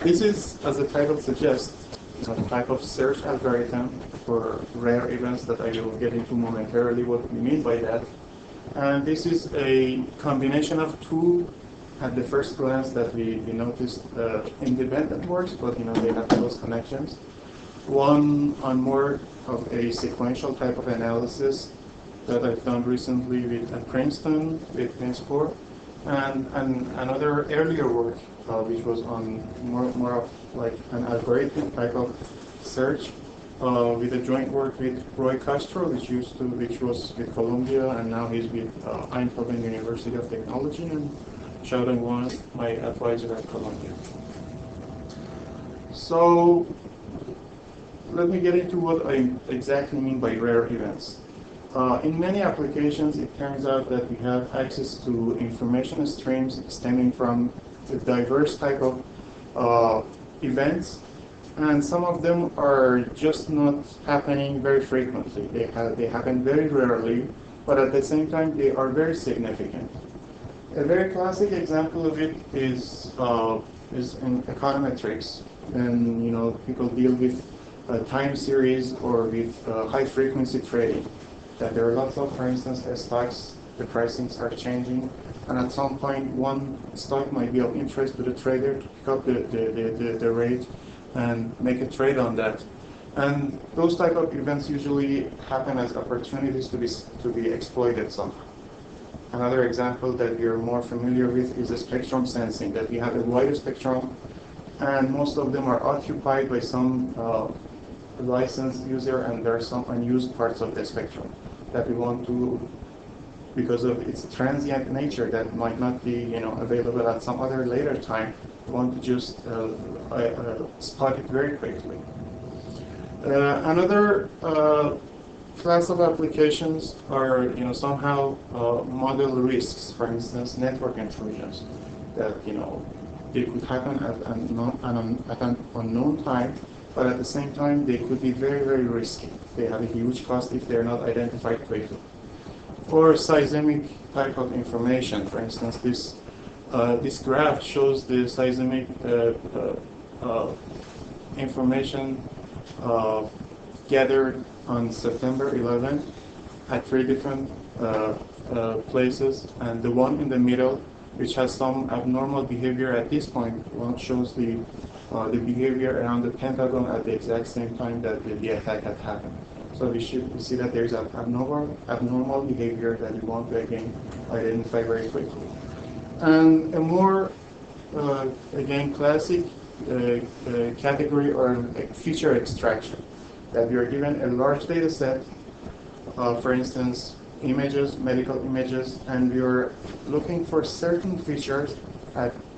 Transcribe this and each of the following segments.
This is, as the title suggests, a type of search algorithm for rare events that I will get into momentarily what we mean by that. And this is a combination of two, at the first glance that we noticed, independent works, but they have close connections. One on more of a sequential type of analysis that I've done recently at Princeton with NISPOR, and another earlier work which was on more of like an algorithmic type of search with a joint work with Roy Castro, which was with Columbia, and now he's with Eindhoven University of Technology, and Sheldon Wong, my advisor at Columbia. So let me get into what I exactly mean by rare events. In many applications, it turns out that we have access to information streams stemming from a diverse type of events, and some of them are just not happening very frequently. They happen very rarely, but at the same time, they are very significant. A very classic example of it is in econometrics, and people deal with time series or with high frequency trading. That there are lots of, for instance, stocks, the pricings are changing, and at some point one stock might be of interest to the trader to pick up the rate and make a trade on that. And those type of events usually happen as opportunities to be exploited somehow. Another example that you're more familiar with is the spectrum sensing, that we have a wider spectrum, and most of them are occupied by some licensed user, and there are some unused parts of the spectrum that we want to, because of its transient nature that might not be available at some other later time, we want to just spot it very quickly. Another class of applications are somehow model risks, for instance network intrusions, that they could happen at an unknown time, but at the same time they could be very, very risky. They have a huge cost if they're not identified quickly. Or seismic type of information. For instance, this graph shows the seismic information gathered on September 11th at 3 different places, and the one in the middle, which has some abnormal behavior at this point, one shows the behavior around the Pentagon at the exact same time that the attack had happened. So we see that there's an abnormal behavior that we want to again identify very quickly. And a more again classic category or feature extraction, that we are given a large data set, for instance images, medical images, and we are looking for certain features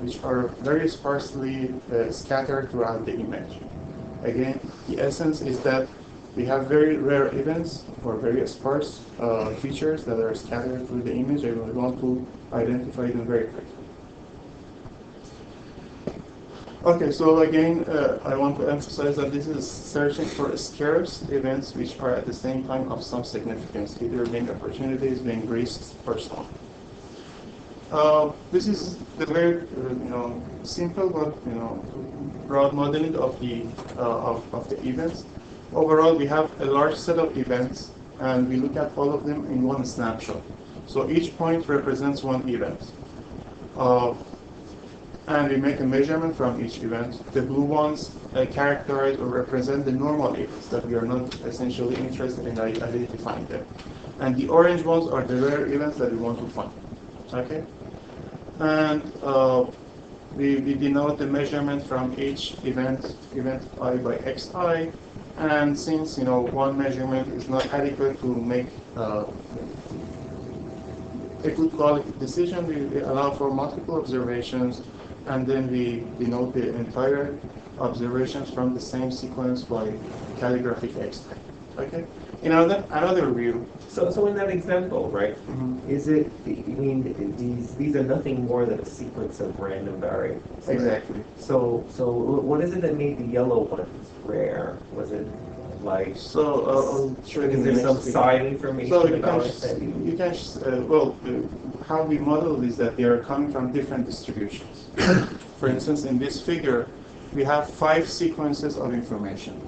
which are very sparsely scattered throughout the image. Again, the essence is that we have very rare events or very sparse features that are scattered through the image, and we want to identify them very quickly. Okay, so again, I want to emphasize that this is searching for scarce events which are at the same time of some significance, either being opportunities, being risks, or so on. This is the very simple but broad modeling of the events. Overall, we have a large set of events, and we look at all of them in one snapshot. So each point represents one event. And we make a measurement from each event. The blue ones characterize or represent the normal events that we are not essentially interested in identifying them. And the orange ones are the rare events that we want to find. Okay? And we denote the measurement from each event I by xi. And since one measurement is not adequate to make a good quality decision, we allow for multiple observations, and then we denote the entire observations from the same sequence by calligraphic xi. Okay. In another view. So in that example, right? Mm-hmm. Is it? I mean, these are nothing more than a sequence of random variables. Right? Exactly. So what is it that made the yellow ones rare? Was it like? So I'll show you. Is there some side information about it? How we model is that they are coming from different distributions. For instance, in this figure, we have 5 sequences of information.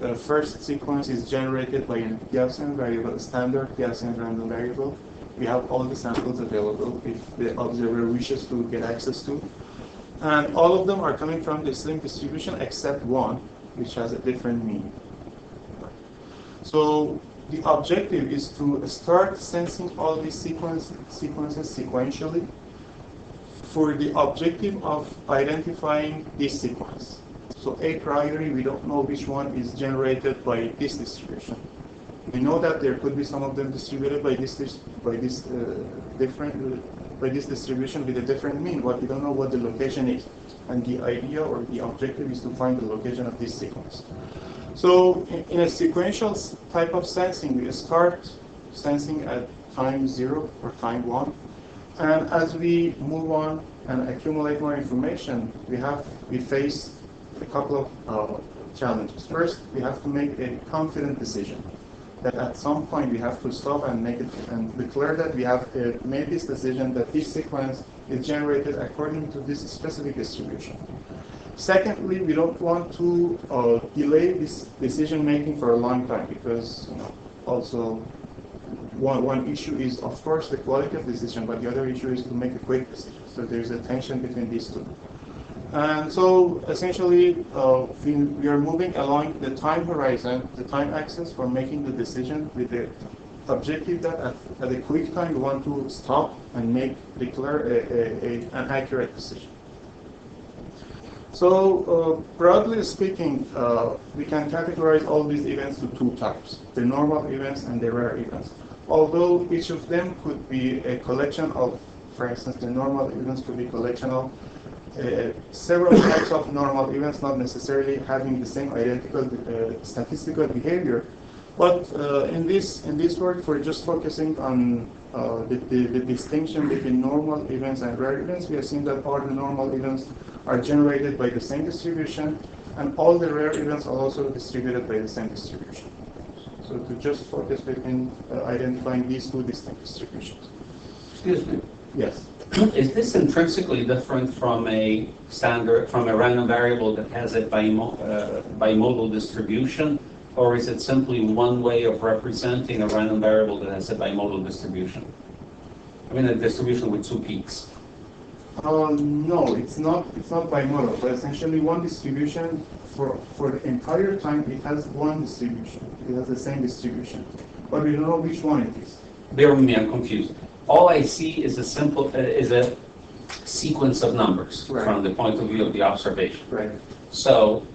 The first sequence is generated by a Gaussian variable, standard Gaussian random variable. We have all the samples available if the observer wishes to get access to. And all of them are coming from the same distribution except one, which has a different mean. So the objective is to start sensing all these sequences sequentially for the objective of identifying this sequence. So a priori, we don't know which one is generated by this distribution. We know that there could be some of them distributed by this distribution with a different mean, but we don't know what the location is. And the idea or the objective is to find the location of this sequence. So in a sequential type of sensing, we start sensing at time 0 or time 1. And as we move on and accumulate more information, we face a couple of challenges. First, we have to make a confident decision that at some point we have to stop and make it and declare that we have made this decision that this sequence is generated according to this specific distribution. Secondly, we don't want to delay this decision making for a long time because also one issue is of course the quality of decision, but the other issue is to make a quick decision. So there's a tension between these two. And so essentially we are moving along the time horizon, the time axis for making the decision with the objective that at a quick time we want to stop and declare an accurate decision. So broadly speaking, we can categorize all these events to 2 types, the normal events and the rare events. Although each of them could be a collection of, for instance, the normal events could be a collection of several types of normal events, not necessarily having the same identical statistical behavior. But in this work, we're just focusing on the distinction between normal events and rare events. We have seen that all the normal events are generated by the same distribution, and all the rare events are also distributed by the same distribution. So to just focus between identifying these 2 distinct distributions. Excuse me. Yes. Is this intrinsically different from a random variable that has a bimodal distribution, or is it simply one way of representing a random variable that has a bimodal distribution? I mean, a distribution with 2 peaks. No, it's not bimodal, but essentially one distribution for the entire time it has one distribution. It has the same distribution, but we don't know which one it is. Bear with me, I'm confused. All I see is a sequence of numbers from the point of view of the observation. Right. So,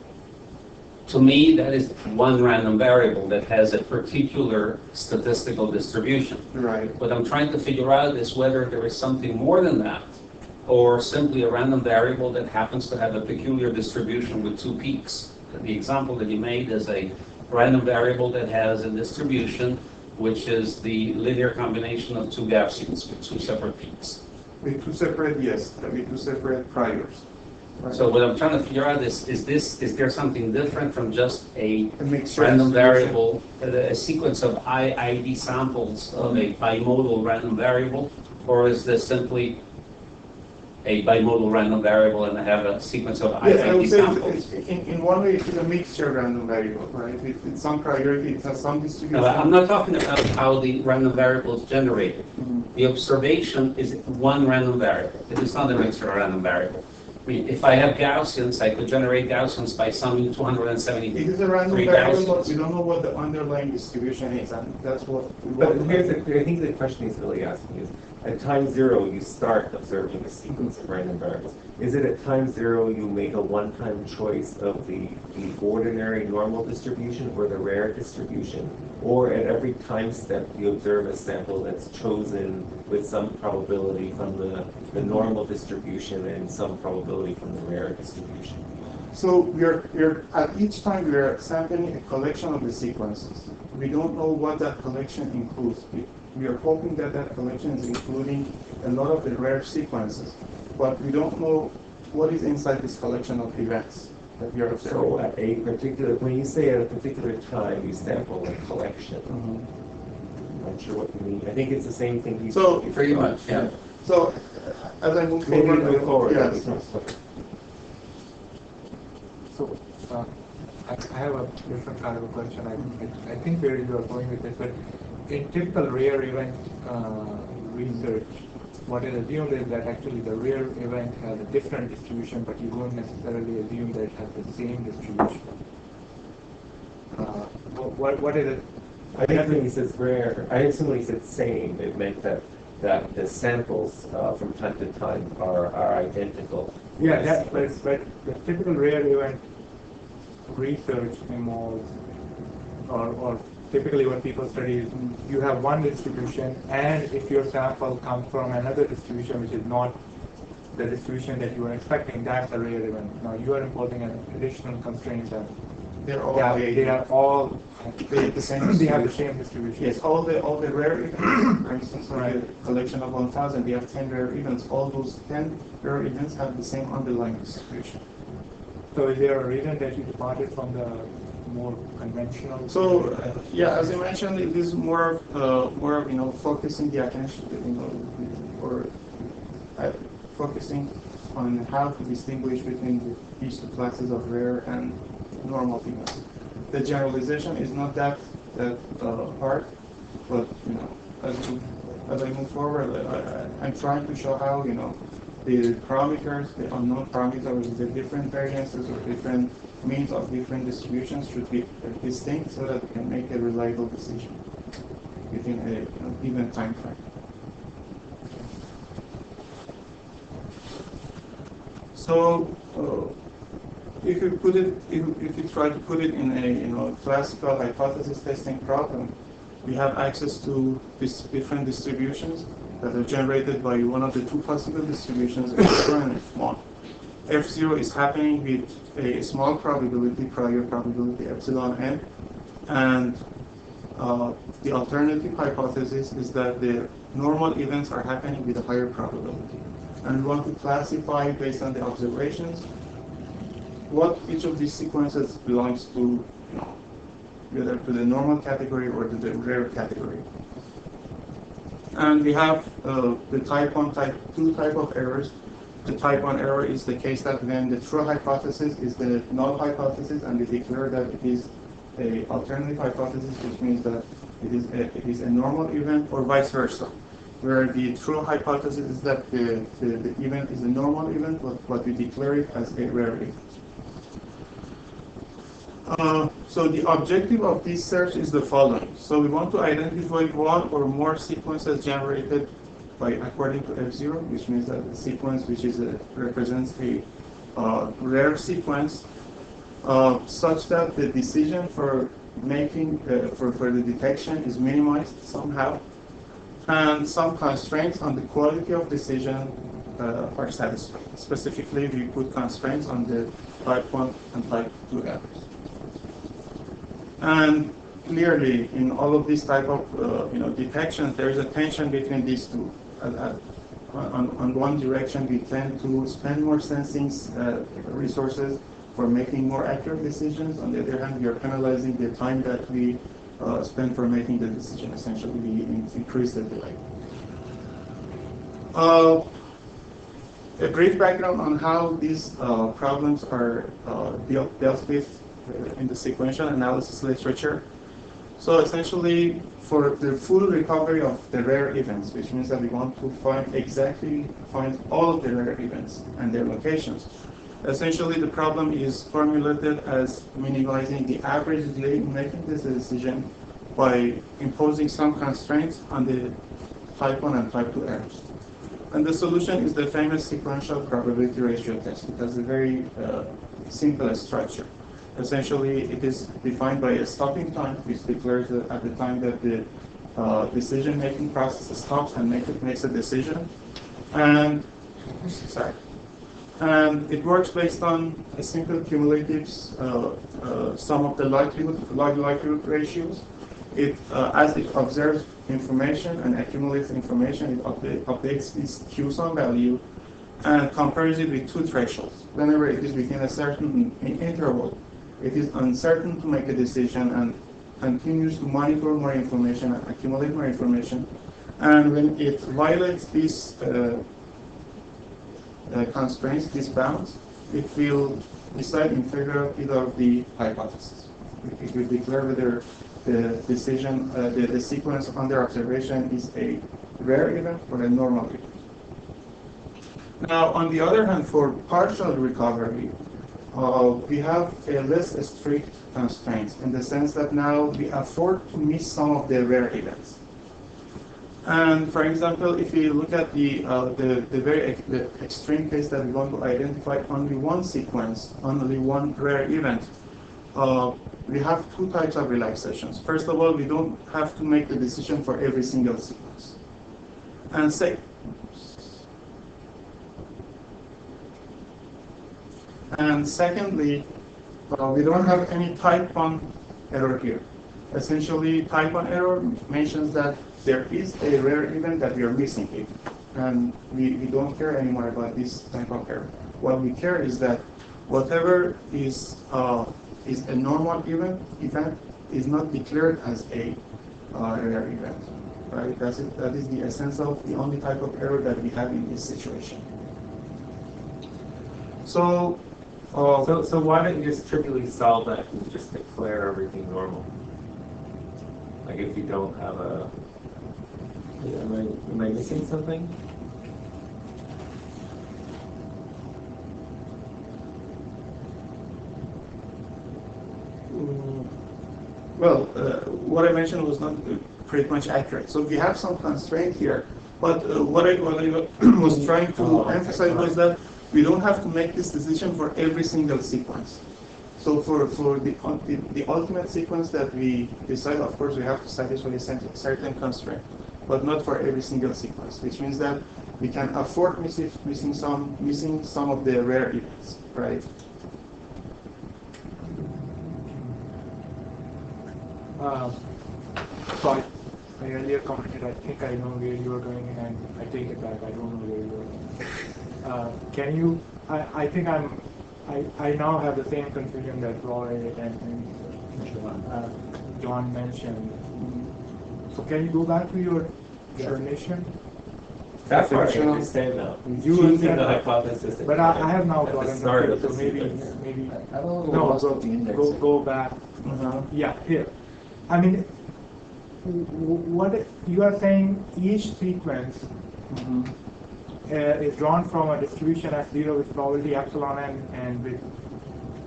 to me, that is one random variable that has a particular statistical distribution. Right. What I'm trying to figure out is whether there is something more than that, or simply a random variable that happens to have a peculiar distribution with 2 peaks. The example that you made is a random variable that has a distribution which is the linear combination of 2 Gaussians with 2 separate peaks. With 2 separate, yes, with 2 separate priors. Right. So what I'm trying to figure out is there something different from just a mixture random variable, a sequence of ID samples of a bimodal random variable, or is this simply a bimodal random variable and I have a sequence of yes, I would ID say samples? In one way it's a mixture random variable, right? With some priority, it has some distribution. No, I'm not talking about how the random variable is generated. The observation is one random variable. It is not a mixture of random variable. I mean, if I have Gaussians, I could generate Gaussians by summing 273 It is a random variable, but Gaussians. we don't know what the underlying distribution is, and that's what. But I think the question he's really asking is, at time 0, you start observing a sequence of random variables. Is it at time 0 you make a one-time choice of the ordinary normal distribution or the rare distribution? Or at every time step you observe a sample that's chosen with some probability from the normal distribution and some probability from the rare distribution? So we're at each time we are sampling a collection of the sequences. We don't know what that collection includes. We are hoping that that collection is including a lot of the rare sequences, but we don't know what is inside this collection of events that we are observing. So at a particular, when you say at a particular time you sample a collection, I'm not sure what you mean. I think it's the same thing. So Pretty much, yeah. So as I move Maybe forward, move forward. yes. So, I have a different kind of a question. I think where you are going with it, but in typical rare event research, what is assumed is that actually the rare event has a different distribution, but you don't necessarily assume that it has the same distribution. What is it? I think when he says rare, I assume when he said same, it meant that the samples from time to time are identical. Yeah, but the typical rare event research involves, or typically what people study is you have one distribution, and if your sample comes from another distribution which is not the distribution that you are expecting, that's a rare event. Now you are imposing an additional constraint that They're all they are all they have the same they have the same distribution. Yes, all the rare events, for instance, like Right. a collection of 1,000, we have 10 rare events. All those 10 rare events have the same underlying distribution. So is there a reason that you departed from the more conventional? So, yeah, as I mentioned, it is more of focusing the attention, or focusing on how to distinguish between these two classes of rare and normal events. The generalization is not that hard, but as I move forward, I'm trying to show how the parameters, the unknown parameters, the different variances or different means of different distributions should be distinct so that we can make a reliable decision within a given time frame. So, if you try to put it in a classical hypothesis testing problem, we have access to these different distributions that are generated by one of the two possible distributions, F0 and F1. F0 is happening with a small probability, prior probability epsilon n, and the alternative hypothesis is that the normal events are happening with a higher probability. And we want to classify based on the observations what each of these sequences belongs to, whether to the normal category or to the rare category. And we have the type 1, type 2 type of errors. The type 1 error is the case that when the true hypothesis is the null hypothesis and we declare that it is a alternative hypothesis, which means that it is a normal event, or vice versa, where the true hypothesis is that the event is a normal event, but we declare it as a rare event. So the objective of this search is the following. So we want to identify one or more sequences generated according to F0, which means that the sequence which represents a rare sequence, such that the decision for making for the detection is minimized somehow, and some constraints on the quality of decision are satisfied. Specifically, we put constraints on the type 1 and type 2 errors. And clearly, in all of these type of detections, there is a tension between these two. On one direction, we tend to spend more sensing resources for making more accurate decisions. On the other hand, we are penalizing the time that we spend for making the decision. Essentially, we increase the delay. A brief background on how these problems are dealt with in the sequential analysis literature. So essentially, for the full recovery of the rare events, which means that we want to find all of the rare events and their locations. Essentially, the problem is formulated as minimizing the average delay in making this decision by imposing some constraints on the type 1 and type 2 errors. And the solution is the famous sequential probability ratio test. It has a very simple structure. Essentially, it is defined by a stopping time, which declares at the time that the decision-making process stops and makes a decision. And it works based on a simple cumulative sum of the likelihood ratios. As it observes information and accumulates information, it updates its Q-sum value and compares it with two thresholds. Whenever it is within a certain interval, it is uncertain to make a decision and continues to monitor more information and accumulate more information. And when it violates these constraints, these bounds, it will decide in favor of either of the hypotheses. It will declare whether the decision, the sequence under observation is a rare event or a normal event. Now, on the other hand, for partial recovery, we have a less strict constraints in the sense that now we afford to miss some of the rare events. And for example, if you look at the extreme case that we want to identify only one sequence, only one rare event, we have two types of relaxations. First of all, we don't have to make the decision for every single sequence. And secondly, we don't have any type 1 error here. Essentially, type 1 error mentions that there is a rare event that we are missing it. And we don't care anymore about this type of error. What we care is that whatever is a normal event is not declared as a rare event. Right? That is the essence of the only type of error that we have in this situation. So why don't you just trivially solve that and just declare everything normal? Like if you don't have a, am I missing something? Well, what I mentioned was not pretty much accurate. So we have some constraint here, but what I was trying to emphasize was that we don't have to make this decision for every single sequence. So for the ultimate sequence that we decide, of course, we have to satisfy a certain constraint, but not for every single sequence, which means that we can afford missing some of the rare events, right? So I earlier commented, I think I know where you are going, and I take it back, I don't know where you are going. Can you, I think I now have the same confusion that Roy and John mentioned. So can you go back to your definition? That's what I understand now. Choosing the hypothesis. But I have now gotten started. So maybe I don't know about the index. go back. Yeah, here. I mean, what you are saying, each sequence is drawn from a distribution S0 with probability epsilon n, and with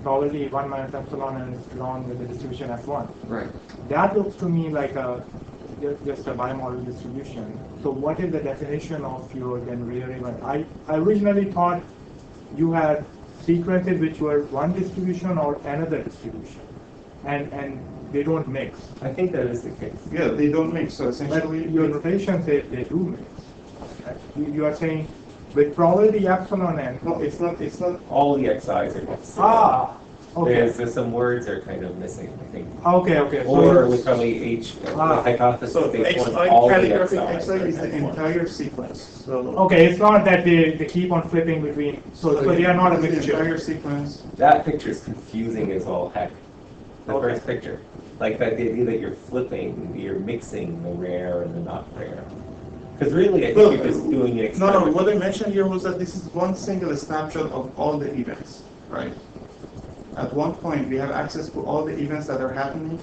probability 1 minus epsilon n is drawn with the distribution S1. Right. That looks to me like just a bimodal distribution. So what is the definition of your then rare event? I originally thought you had sequences which were one distribution or another distribution, and they don't mix. I think that is the case. Yeah, they don't mix. So essentially, but your notation says they do mix. You are saying with probability epsilon n. No, it's not. It's not. All the xi's are mixed. Okay. There's some words are kind of missing, I think. Okay. Or with probably H, the hypothesis So based on XI, all the calligraphic xi's. XI is the entire sequence. So okay, it's not that they keep on flipping between. So they are not a the mixture. entire sequence. That picture is confusing as all heck. The first picture. Like that the idea that you're flipping, you're mixing the rare and the not rare. Because really, I think you're just doing it. No. What I mentioned here was that this is one single snapshot of all the events, right? At one point, we have access to all the events that are happening.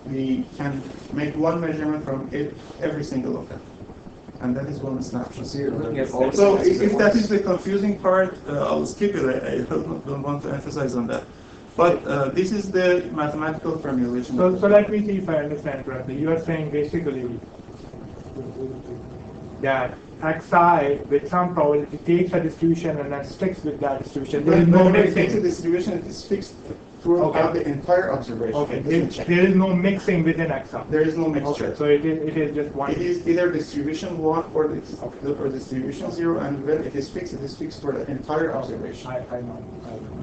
We can make one measurement from every single of them. And that is one snapshot. So you're looking at Yes, all So if that is the confusing part, I'll skip it. I don't want to emphasize on that. But this is the mathematical formulation. So let me see if I understand correctly. You are saying basically that xi with some probability takes a distribution and then sticks with that distribution. There is no When it takes a mixing. distribution, it is fixed throughout the entire observation. Okay. It doesn't change. There is no mixing within xi. There is no mixture. Okay. So it is just one. It is either distribution 1 or distribution 0, and when it is fixed for the entire observation. I know.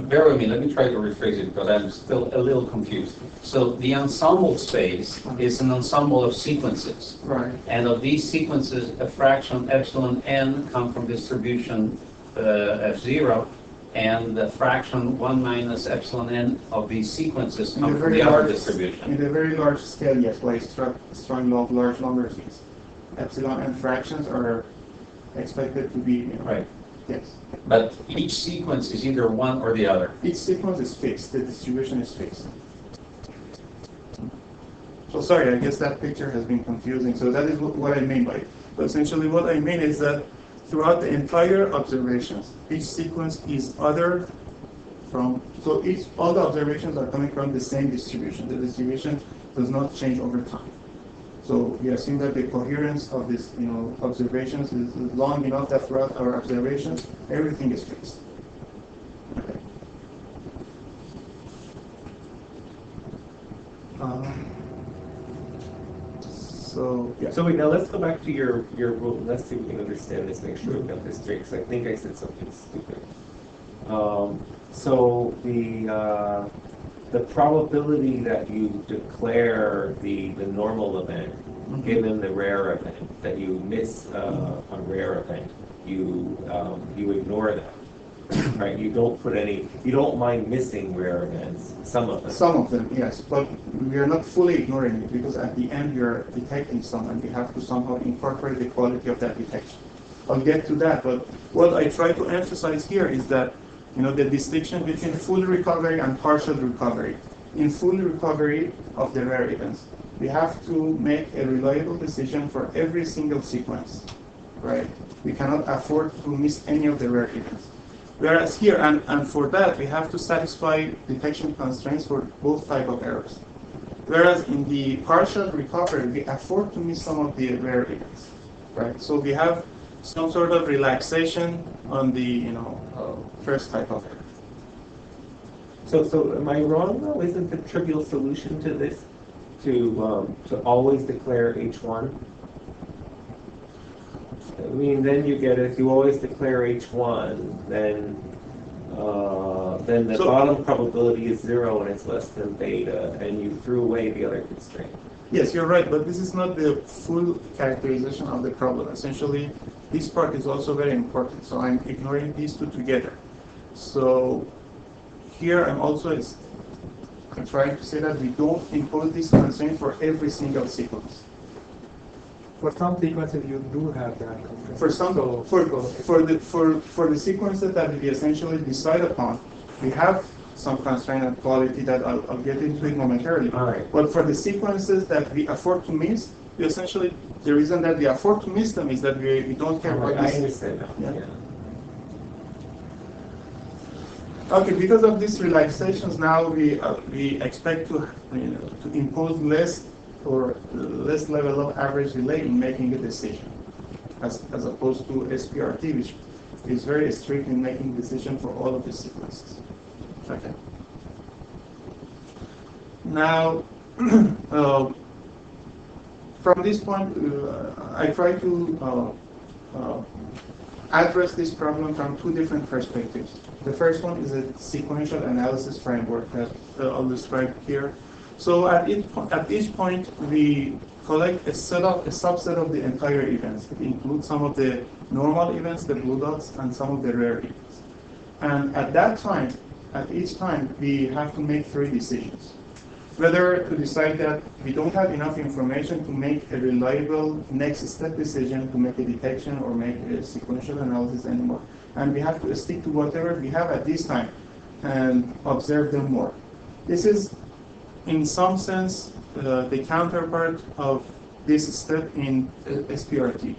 Bear with me, let me try to rephrase it because I'm still a little confused. So the ensemble space is an ensemble of sequences. Right. And of these sequences, a fraction epsilon n come from distribution F0, and the fraction 1 minus epsilon n of these sequences come from the other distribution. In a very large scale, yes, by strong law of large numbers, epsilon n fractions are expected to be Right. Yes. But each sequence is either one or the other. Each sequence is fixed. The distribution is fixed. So sorry, I guess that picture has been confusing. So that is what I mean by it. But essentially what I mean is that throughout the entire observations, each sequence is other from, so all the observations are coming from the same distribution. The distribution does not change over time. So we assume that the coherence of this, observations is long enough that throughout our observations, everything is fixed. Okay. So wait, now let's go back to your rule. Let's see if we can understand this, make sure we've got this straight, because I think I said something stupid. So the probability that you declare the normal event, given the rare event, that you miss a rare event, you ignore that. Right, you don't mind missing rare events, some of them. Some of them, yes, but we are not fully ignoring it because at the end we are detecting some and we have to somehow incorporate the quality of that detection. I'll get to that, but what I try to emphasize here is that, the distinction between full recovery and partial recovery. In full recovery of the rare events, we have to make a reliable decision for every single sequence, right? We cannot afford to miss any of the rare events. Whereas here, and for that, we have to satisfy detection constraints for both type of errors. Whereas in the partial recovery, we afford to miss some of the rare events, right? So we have some sort of relaxation on the, first type of error. So am I wrong though? Isn't the trivial solution to this to always declare H1? I mean, then you get, if you always declare H1, then the bottom probability is 0 and it's less than beta, and you threw away the other constraint. Yes, you're right, but this is not the full characterization of the problem. Essentially, this part is also very important, so I'm ignoring these two together. So here I'm trying to say that we don't impose this constraint for every single sequence. For some sequences, you do have that constraint. For some, for the sequences that we essentially decide upon, we have some constraint on quality that I'll get into it momentarily. All right. But for the sequences that we afford to miss, we essentially, the reason that we afford to miss them is that we don't care about this. I understand that. Yeah. Okay, because of these relaxations, now we expect to impose less level of average delay in making a decision, as opposed to SPRT, which is very strict in making decision for all of the sequences. Okay. Now, from this point, I try to address this problem from two different perspectives. The first one is a sequential analysis framework that I'll describe here. So at each point, we collect a subset of the entire events. It includes some of the normal events, the blue dots, and some of the rare events. And at each time, we have to make three decisions. Whether to decide that we don't have enough information to make a reliable next step decision to make a detection or make a sequential analysis anymore. And we have to stick to whatever we have at this time and observe them more. This is, in some sense, the counterpart of this step in SPRT.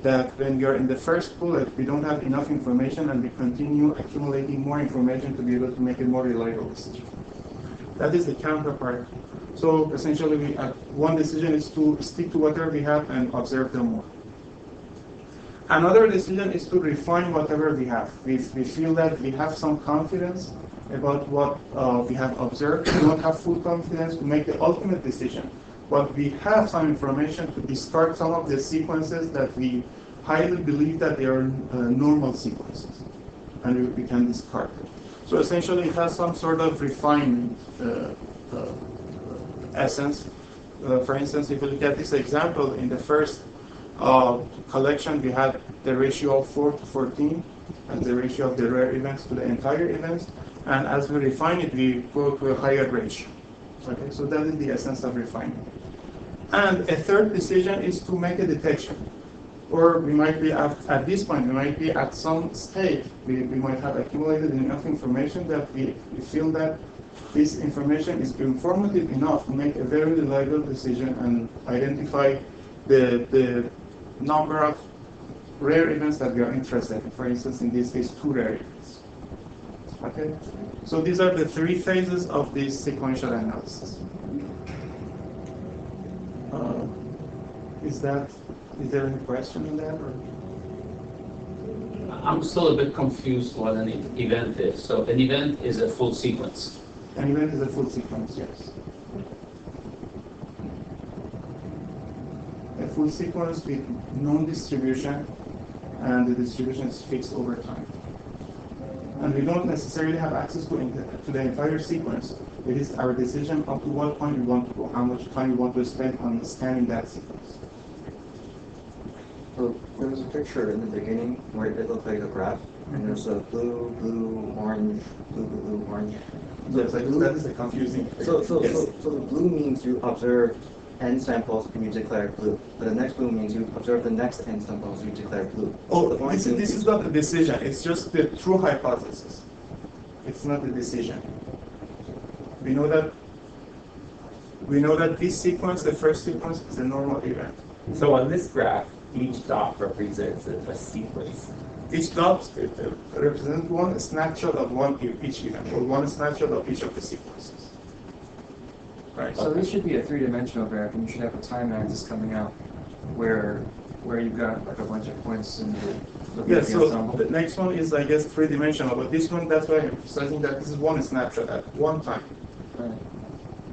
That when we are in the first bullet, we don't have enough information and we continue accumulating more information to be able to make a more reliable decision. That is the counterpart. So essentially, one decision is to stick to whatever we have and observe them more. Another decision is to refine whatever we have. We feel that we have some confidence about what we have observed. We don't have full confidence to make the ultimate decision, but we have some information to discard some of the sequences that we highly believe that they are normal sequences, and we can discard them. So essentially, it has some sort of refinement essence. For instance, if you look at this example, in the first collection, we had the ratio of 4 to 14, and the ratio of the rare events to the entire events. And as we refine it, we go to a higher ratio. Okay, so that is the essence of refinement. And a third decision is to make a detection. Or we might be at this point, we might be at some state, we might have accumulated enough information that we feel that this information is informative enough to make a very reliable decision and identify the number of rare events that we are interested in. For instance, in this case, 2 rare events. Okay? So these are the 3 phases of this sequential analysis. Is there any question in that? Or? I'm still a bit confused what an event is. So an event is a full sequence. An event is a full sequence, yes. A full sequence with known distribution, and the distribution is fixed over time. And we don't necessarily have access to the entire sequence. It is our decision up to what point we want to go, how much time we want to spend on scanning that sequence. So there was a picture in the beginning where it looked like a graph, and there's a blue, blue, orange, blue, blue, blue, orange. Yes, that is a confusing thing. So Yes. the blue means you observe n samples and you declare blue. But the next blue means you observe the next n samples, you declare blue. Oh, The orange this means is not a decision. It's just the true hypothesis. It's not a decision. We know that this sequence, the first sequence, is a normal event. So on this graph, each dot represents a sequence. Each dot represents one snapshot of each event, or one snapshot of each of the sequences. Right. So this should be a 3-dimensional graph, and you should have a time axis coming out where you've got like a bunch of points in the Yes, so ensemble. the next one is, I guess, 3-dimensional, but this one, that's why I'm emphasizing that this is one snapshot at one time. Right.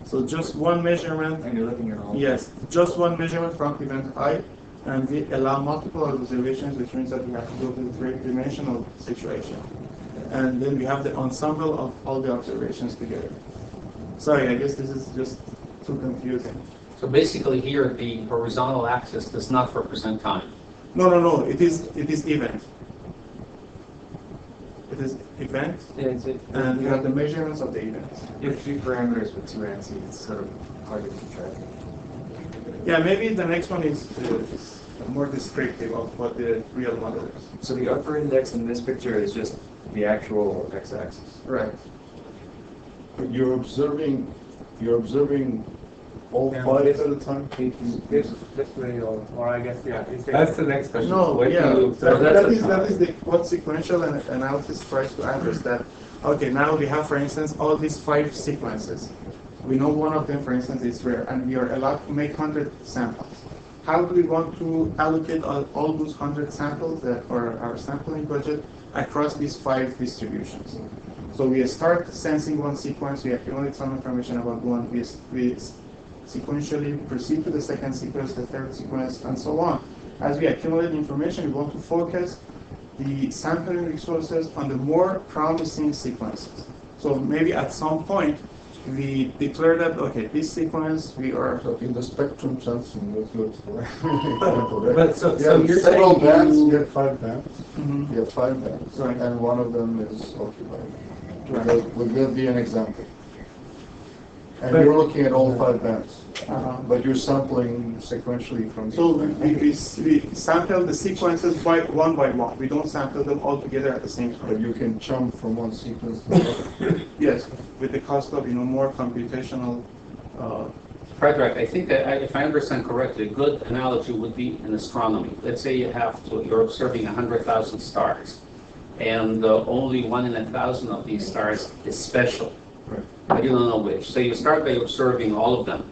So just one measurement. And you're looking at all. Yes, just one measurement from event I, and we allow multiple observations, which means that we have to go to the 3-dimensional situation. And then we have the ensemble of all the observations together. Sorry, I guess this is just too confusing. So basically here, the horizontal axis does not represent time. No, it is event. It is event, and you have the measurements of the events. You have 3 parameters with 2 axes. It's sort of hard to keep track. Yeah, maybe the next one is more descriptive of what the real model is. So the upper index in this picture is just the actual x-axis. Right. But you're observing all Yeah. 5 at a time? This way, or I guess, yeah. That's the next question. No, What do yeah, you observe at that a is time? what sequential analysis tries to address. That okay, now we have, for instance, all these 5 sequences. We know one of them, for instance, is rare, and we are allowed to make 100 samples. How do we want to allocate all those 100 samples that are our sampling budget across these 5 distributions? So we start sensing one sequence, we accumulate some information about one, we sequentially proceed to the second sequence, the third sequence, and so on. As we accumulate information, we want to focus the sampling resources on the more promising sequences. So maybe at some point, we declare that, okay, this sequence, we are... So in the spectrum sensing, that's good. But so You you're have several saying bands, you- you have 5 bands. Mhm. You have 5 bands, Right. and one of them is occupied. Right. Would that be an example? And But- you're looking at all 5 bands, But you're sampling sequentially from so each we sample the sequences by one. We don't sample them all together at the same But time. you can jump from one sequence to another. Yes, with the cost of more computational. Frederick, I think that if I understand correctly, a good analogy would be in astronomy. Let's say you're observing 100,000 stars, and only 1 in 1,000 of these stars is special. Right. But you don't know which. So you start by observing all of them,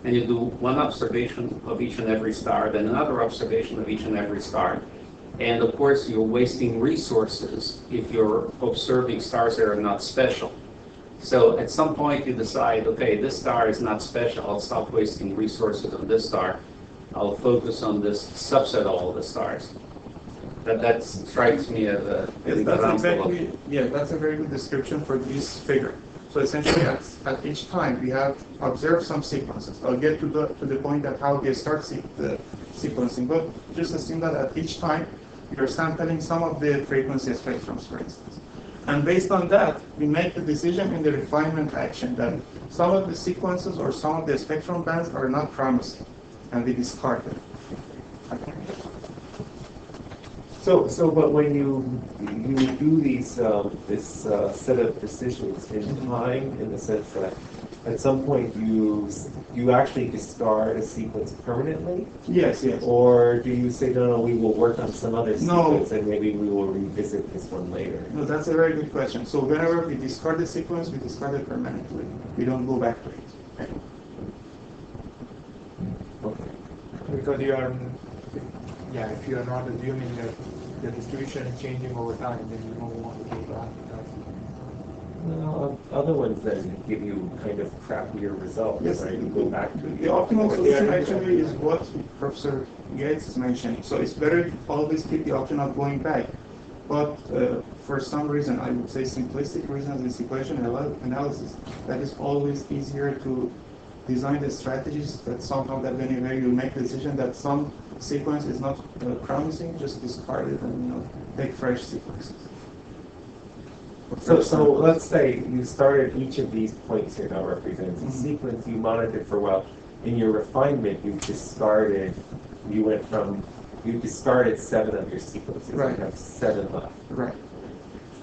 and you do one observation of each and every star, then another observation of each and every star. And of course, you're wasting resources if you're observing stars that are not special. So at some point you decide, okay, this star is not special, I'll stop wasting resources on this star. I'll focus on this subset of all the stars. That strikes me as a Yes, that's a very good description for this figure. So essentially, at each time, we have observed some sequences. I'll get to the point that how they start the sequencing, but just assume that at each time, you're sampling some of the frequency spectrums, for instance. And based on that, we make the decision in the refinement action that some of the sequences or some of the spectrum bands are not promising, and we discard them. Okay. But when you do these this set of decisions in time, in the sense that at some point you actually discard a sequence permanently, Yes, yes. or do you say no, we will work on some other No. sequence and maybe we will revisit this one later? No, that's a very good question. So whenever we discard the sequence, we discard it permanently. We don't go back to it. Okay. Okay. Because you are, yeah, if you are not assuming that the distribution is changing over time, then you don't want to go back to that. Well, other ones then give you kind of crappier results, Yes, right? You go back to the optimal solution actually is what Professor Yates is mentioning. So it's better to always keep the option of going back. But for some reason, I would say simplistic reasons in sequential analysis, that is always easier to design the strategies that somehow that whenever you make a decision that some sequence is not promising, just discard it and take fresh sequences. So let's say you started each of these points here now represents a sequence you monitored for a while. In your refinement, you discarded 7 of your sequences. Right. You have 7 left. Right.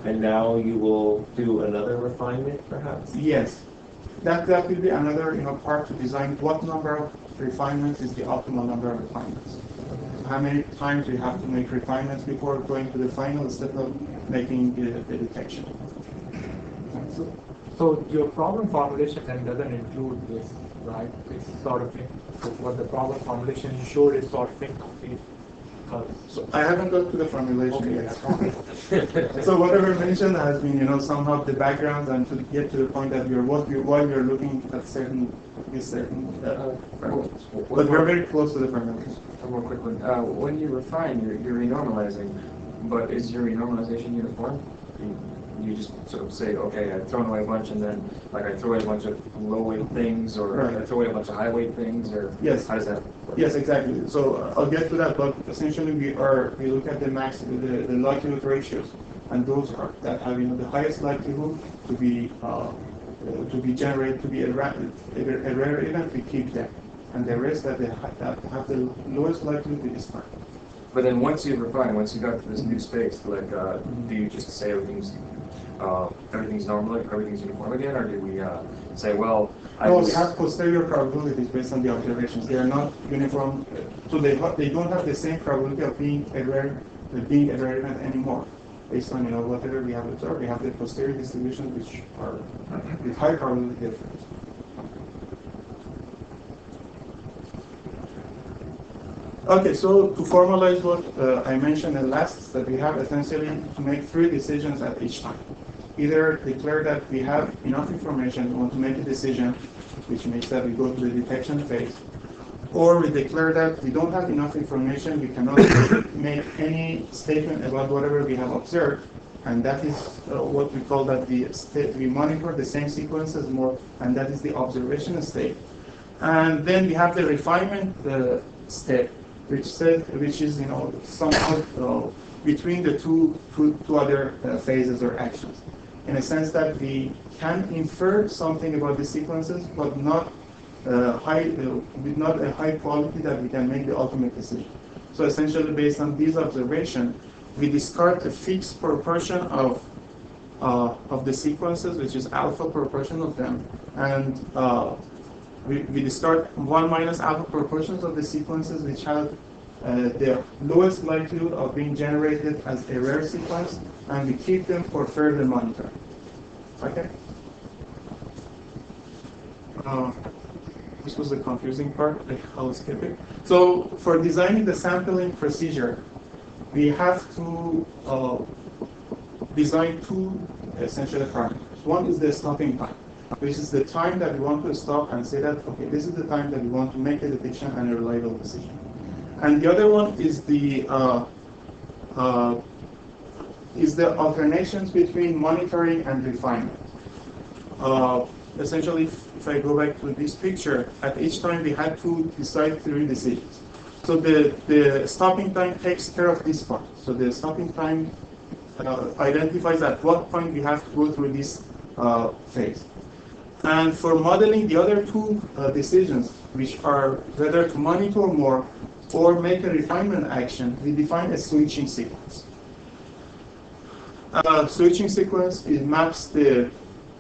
And now you will do another refinement, perhaps? Yes. That will be another part to design what number of refinements is the optimal number of refinements. How many times we have to make refinements before going to the final instead of making the detection. So your problem formulation then doesn't include this, right? This sort of thing. So what the problem formulation showed is sort of incomplete. So I haven't got to the formulation Okay, yet. that's fine. So whatever mentioned has been, somehow the background and to get to the point that while you're looking at certain variables. But we're very close to the formulation. One more quick one. When you refine, you're renormalizing, but is your renormalization uniform? You just sort of say, okay, I've thrown away a bunch, and then like I throw away a bunch of low weight things, or Right. I throw away a bunch of high weight things, or Yes. how does that work? Yes, exactly. So I'll get to that, but essentially we look at the likelihood ratios, and those that have the highest likelihood to be generated to be a rare event. We keep them, and the rest that have the lowest likelihood we discard. But then once you refine, once you got to this new space, like, do you just say everything's normal, everything's uniform again, or do we say, well, No, we have posterior probabilities based on the observations. They are not uniform, so they don't have the same probability of being a rare event anymore. Based on whatever we have observed, we have the posterior distributions which are with high probability difference. Okay, so to formalize what I mentioned in last, that we have essentially to make 3 decisions at each time. Either declare that we have enough information, we want to make a decision, which means that we go to the detection phase, or we declare that we don't have enough information, we cannot make any statement about whatever we have observed, and that is what we call that we monitor the same sequences more, and that is the observation state. And then we have the refinement step, which is somehow between the two other phases or actions, in a sense that we can infer something about the sequences, but not with not a high quality that we can make the ultimate decision. So essentially, based on these observations, we discard a fixed proportion of the sequences, which is alpha proportion of them, and we discard 1 minus alpha proportions of the sequences which have the lowest likelihood of being generated as a rare sequence, and we keep them for further monitoring. Okay? This was the confusing part. I'll skip it. So for designing the sampling procedure, we have to design 2 essential parameters. One is the stopping time. This is the time that we want to stop and say that, okay, this is the time that we want to make a detection and a reliable decision. And the other one is the alternations between monitoring and refinement. Essentially, if I go back to this picture, at each time we had to decide 3 decisions. So the stopping time takes care of this part. So the stopping time identifies at what point we have to go through this phase. And for modeling the other 2 decisions, which are whether to monitor more or make a refinement action, we define a switching sequence. Switching sequence, it maps the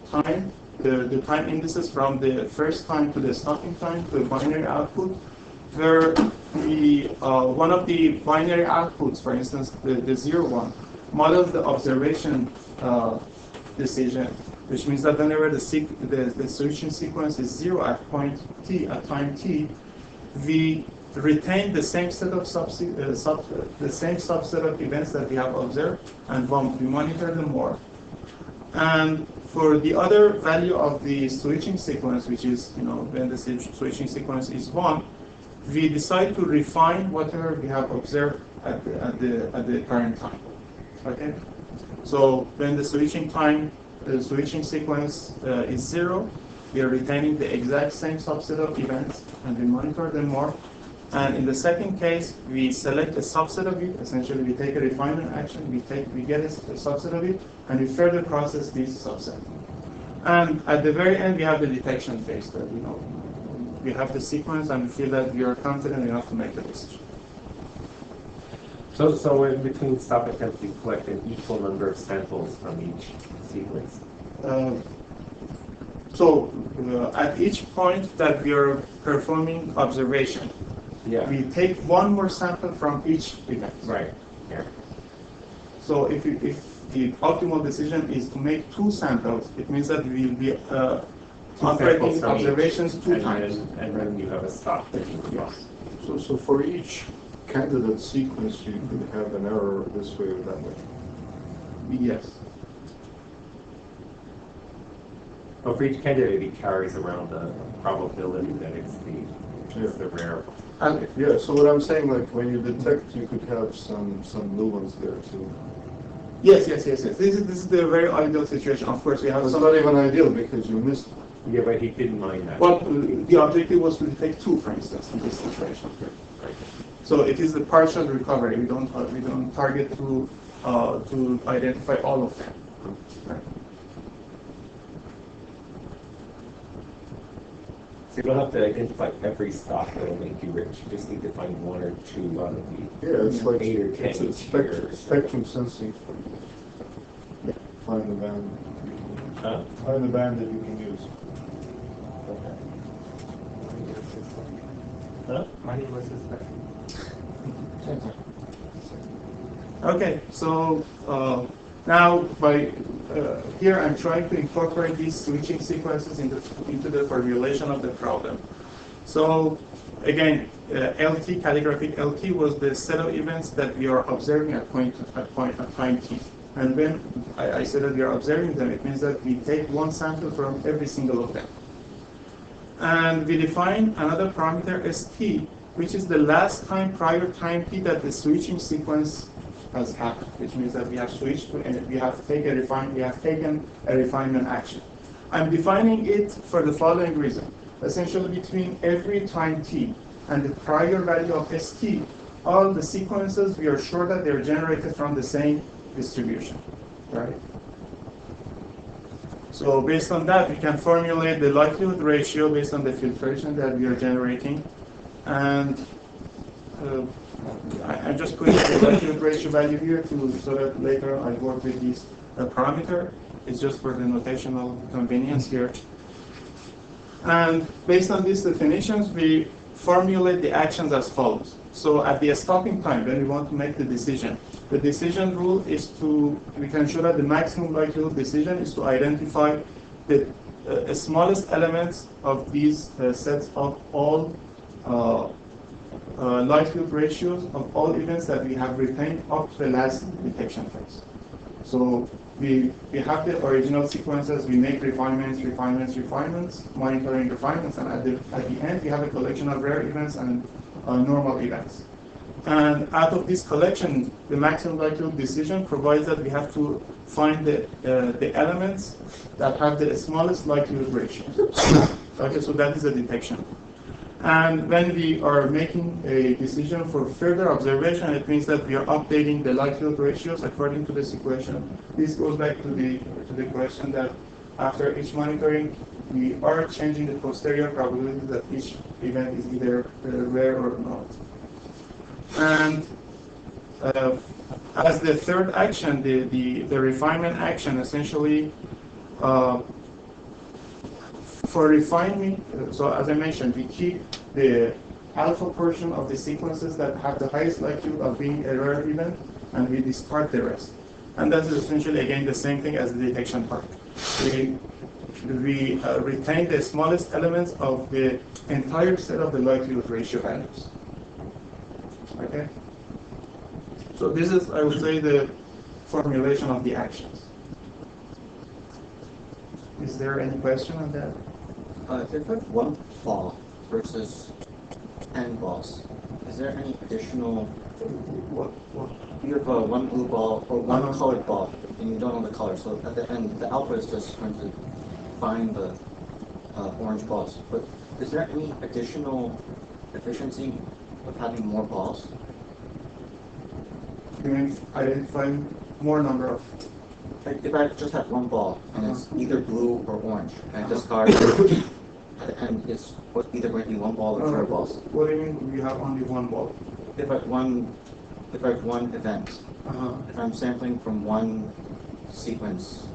time, the time indices from the first time to the stopping time to a binary output, where one of the binary outputs, for instance, the 0, 1, models the observation decision, which means that whenever the switching sequence is 0 at point t, at time t, we retain the same set of subset of events that we have observed, and we monitor them more. And for the other value of the switching sequence, which is when the switching sequence is 1, we decide to refine whatever we have observed at the current time. Okay. So when the switching sequence is 0, we are retaining the exact same subset of events, and we monitor them more. And in the second case, we select a subset of it. Essentially, we take a refinement action. We get a subset of it, and we further process this subset. And at the very end, we have the detection phase. That we have the sequence, and we feel that we are confident enough to make the decision. So in between stop attempts, you collect an equal number of samples from each sequence. At each point that we are performing observation, we take one more sample from each event. Right. Yeah. So if the optimal decision is to make 2 samples, it means that we will be operating observations 2 times. And then you have a stop that you cross. So for each candidate sequence, you could have an error this way or that way. Yes. Well, for each candidate, he carries around the probability that it's the rare. Yeah, so what I'm saying, like when you detect, you could have some new ones there too. Yes. This is the very ideal situation. Of course, we have It's not even ideal because you missed. Yeah, but he didn't mind that. Well, the objective was to detect 2, for instance, in this situation. Right. So it is the partial recovery. We don't target to identify all of them. Right. So you don't have to identify every stop that will make you rich. You just need to find 1 or 2 out of the It's like 8 or 10 it's a each year. spectrum sensing. Find the band. Find the band that you can use. Money versus that. Okay, so now here I'm trying to incorporate these switching sequences into the formulation of the problem. So again, LT, calligraphic LT was the set of events that we are observing at time t. And when I said that we are observing them, it means that we take 1 sample from every single of them. And we define another parameter st, which is the last time prior time t that the switching sequence has happened, which means that we have switched to, and we have taken a refinement action. I'm defining it for the following reason. Essentially, between every time t and the prior value of st, all the sequences, we are sure that they're generated from the same distribution, right? So based on that, we can formulate the likelihood ratio based on the filtration that we are generating. And I'm just putting the likelihood ratio value here so that later I work with this parameter. It's just for the notational convenience here. And based on these definitions, we formulate the actions as follows. So at the stopping time, when we want to make the decision rule is we can show that the maximum likelihood decision is to identify the smallest elements of these sets of all likelihood ratios of all events that we have retained up to the last detection phase. So we have the original sequences, we make refinements, monitoring refinements, and at the end we have a collection of rare events and normal events. And out of this collection, the maximum likelihood decision provides that we have to find the elements that have the smallest likelihood ratio. Okay, so that is a detection. And when we are making a decision for further observation, it means that we are updating the likelihood ratios according to the situation. This goes back to the question that after each monitoring, we are changing the posterior probability that each event is either rare or not. And as the third action, the refinement action, essentially, for refining, so as I mentioned, we keep the alpha portion of the sequences that have the highest likelihood of being a rare event, and we discard the rest. And that's essentially, again, the same thing as the detection part. We retain the smallest elements of the entire set of the likelihood ratio values. Okay? So this is, I would say, the formulation of the actions. Is there any question on that? If you have one ball versus 10 balls, is there any additional? You have one blue ball or one colored ball, and you don't know the color. So at the end, the alpha is just going to find the orange balls. But is there any additional efficiency of having more balls? You mean identifying more number of? Like if I just have one ball and it's either blue or orange, and I discard at the end, it's either going to be one ball or 4 balls. What do you mean you have only one ball? If I have one event, if I'm sampling from one sequence,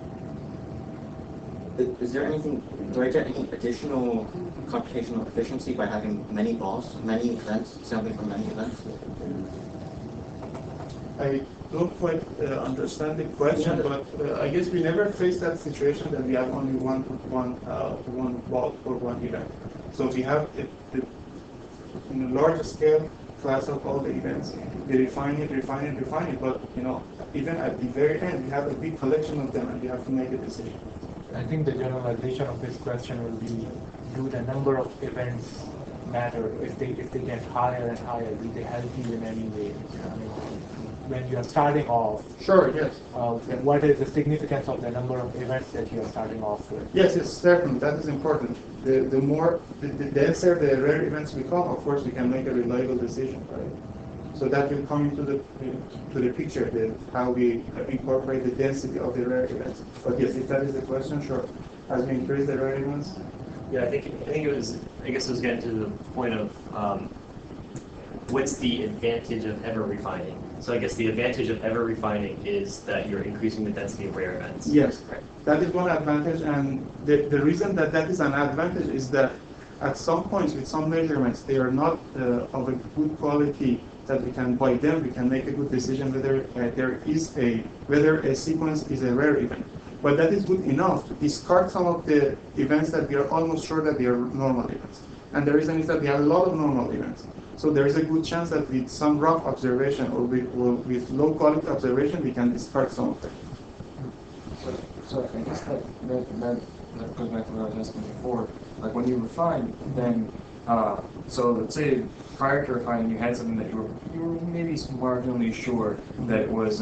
is there anything? Do I get any additional computational efficiency by having many balls, many events, sampling from many events? I don't quite understand the question, but I guess we never faced that situation that we have only one ball for one event. So we have in a large scale class of all the events. We refine it, but even at the very end, we have a big collection of them, and we have to make a decision. I think the generalization of this question will be: do the number of events matter? If they get higher and higher, do they help you in any way? When you are starting off, sure, yes. What is the significance of the number of events that you are starting off with? Yes, it's certain. That is important. The denser the rare events become, of course, we can make a reliable decision, right? So that will come into the picture, how we incorporate the density of the rare events. But yes, if that is the question, sure. As we increase the rare events. Yeah, I think it was. I guess it was getting to the point of what's the advantage of ever refining. So I guess the advantage of ever refining is that you're increasing the density of rare events. Yes, right. That is one advantage, and the reason that is an advantage is that at some points with some measurements, they are not of a good quality that we can, by them, we can make a good decision whether whether a sequence is a rare event. But that is good enough to discard some of the events that we are almost sure that they are normal events. And the reason is that we have a lot of normal events. So there is a good chance that with some rough observation or with low quality observation, we can discard some of them. So I guess that goes back to what I was asking before. Like when you refine, then so let's say prior to refining, you had something that you were maybe marginally sure that it was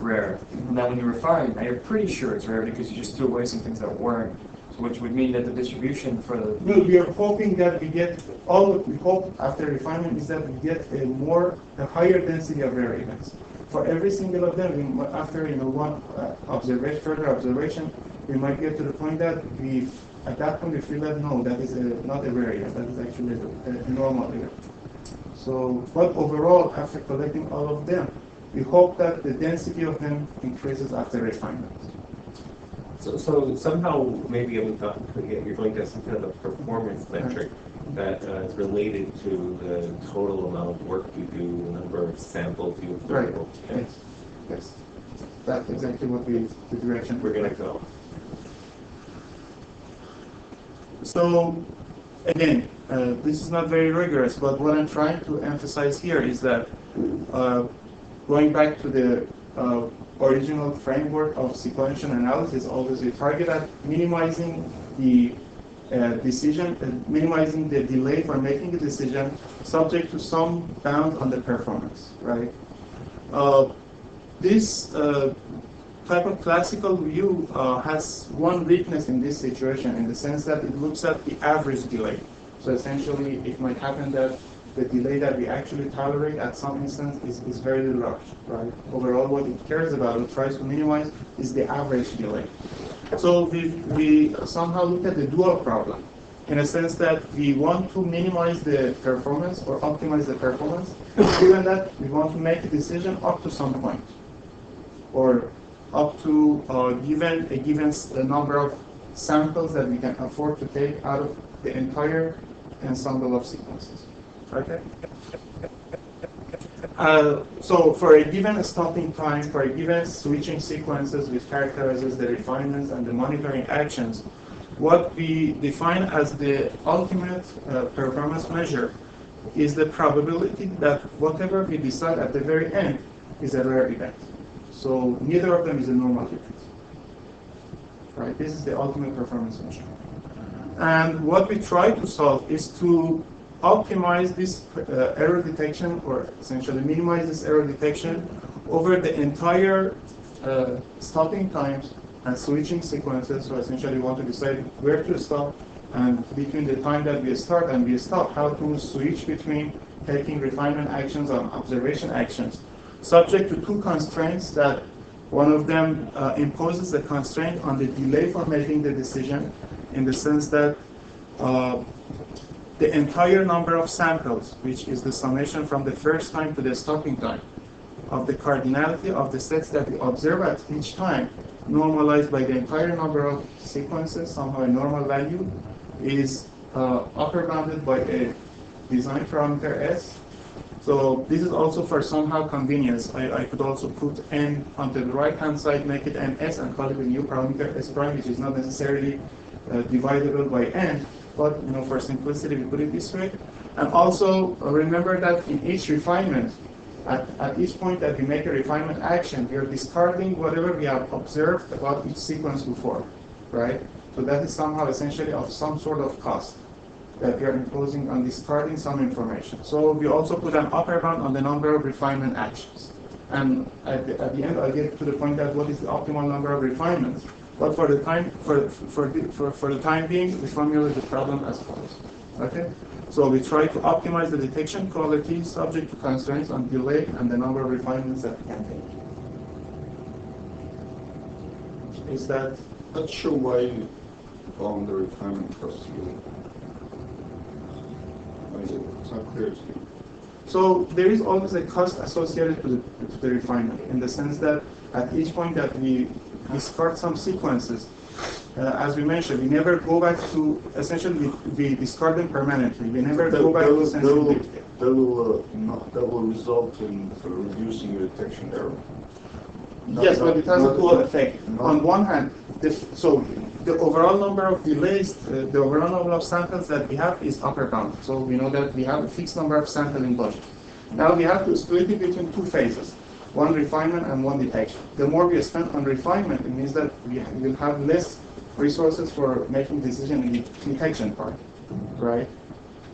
rare. And then when you refine, now you're pretty sure it's rare because you just threw away some things that weren't. Which would mean that the distribution for the... We are hoping that we get, all that we hope after refinement is that we get a higher density of rare events. For every single of them, after one further observation, we might get to the point that at that point we feel that no, that is not a rare event, that is actually a normal event. So, but overall, after collecting all of them, we hope that the density of them increases after refinement. So somehow maybe you're going to some kind of performance metric that is related to the total amount of work you do, the number of samples you observe. Right. Yes. That's exactly the direction we're going to go. So again, this is not very rigorous, but what I'm trying to emphasize here is that going back to the original framework of sequential analysis, always we target at minimizing the minimizing the delay for making a decision subject to some bound on the performance, right? This type of classical view has one weakness in this situation, in the sense that it looks at the average delay. So essentially, it might happen that the delay that we actually tolerate at some instance is very large, right? Overall, what it cares about, it tries to minimize, is the average delay. So we somehow look at the dual problem. in a sense that we want to minimize the performance or optimize the performance, given that we want to make a decision up to some point, or up to given a given number of samples that we can afford to take out of the entire ensemble of sequences. Okay. So for a given stopping time, for a given switching sequences which characterizes the refinements and the monitoring actions, what we define as the ultimate performance measure is the probability that whatever we decide at the very end is a rare event. So neither of them is a normal event. Right? This is the ultimate performance measure. And what we try to solve is to optimize this error detection, or essentially minimize this error detection over the entire stopping times and switching sequences. So essentially we want to decide where to stop, and between the time that we start and we stop, how to switch between taking refinement actions and observation actions, subject to two constraints. That one of them imposes a constraint on the delay for making the decision, in the sense that the entire number of samples, which is the summation from the first time to the stopping time, of the cardinality of the sets that we observe at each time, normalized by the entire number of sequences, somehow a normal value, is upper bounded by a design parameter S. So this is also for somehow convenience. I could also put n onto the right-hand side, make it ns, and call it a new parameter S prime, which is not necessarily dividable by n. But for simplicity, we put it this way. And also remember that in each refinement, at each point that we make a refinement action, we are discarding whatever we have observed about each sequence before, right? So that is somehow essentially of some sort of cost that we are imposing on discarding some information. So we also put an upper bound on the number of refinement actions. And at the end, I get to the point that what is the optimal number of refinements. But for the time being, we formulate the problem as follows. Okay? So we try to optimize the detection quality subject to constraints on delay and the number of refinements that we can take. Is that? Not sure why you found the refinement cost really. It's not clear to you. So there is always a cost associated to the refinement, in the sense that at each point that we discard some sequences, as we mentioned, we never go back to, essentially we discard them permanently. We never go back to sensitivity. That will result in reducing your detection error. Yes, but it has a dual effect. On one hand, so the overall number of delays, the overall number of samples that we have is upper bound. So we know that we have a fixed number of sampling budget. Now we have to split it between two phases, one refinement and one detection. The more we spend on refinement, it means that we will have less resources for making decision in the detection part, right?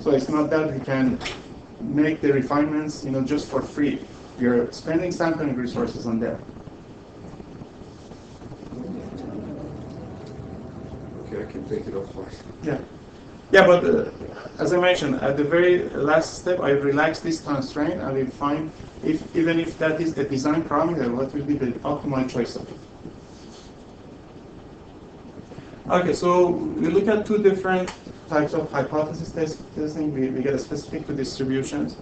So it's not that we can make the refinements, just for free. We are spending sampling resources on that. Okay, I can take it offline. Yeah, but as I mentioned, at the very last step, I relax this constraint and we find even if that is a design parameter, what will be the optimal choice of it. Okay, so we look at two different types of hypothesis testing. We get specific to distributions.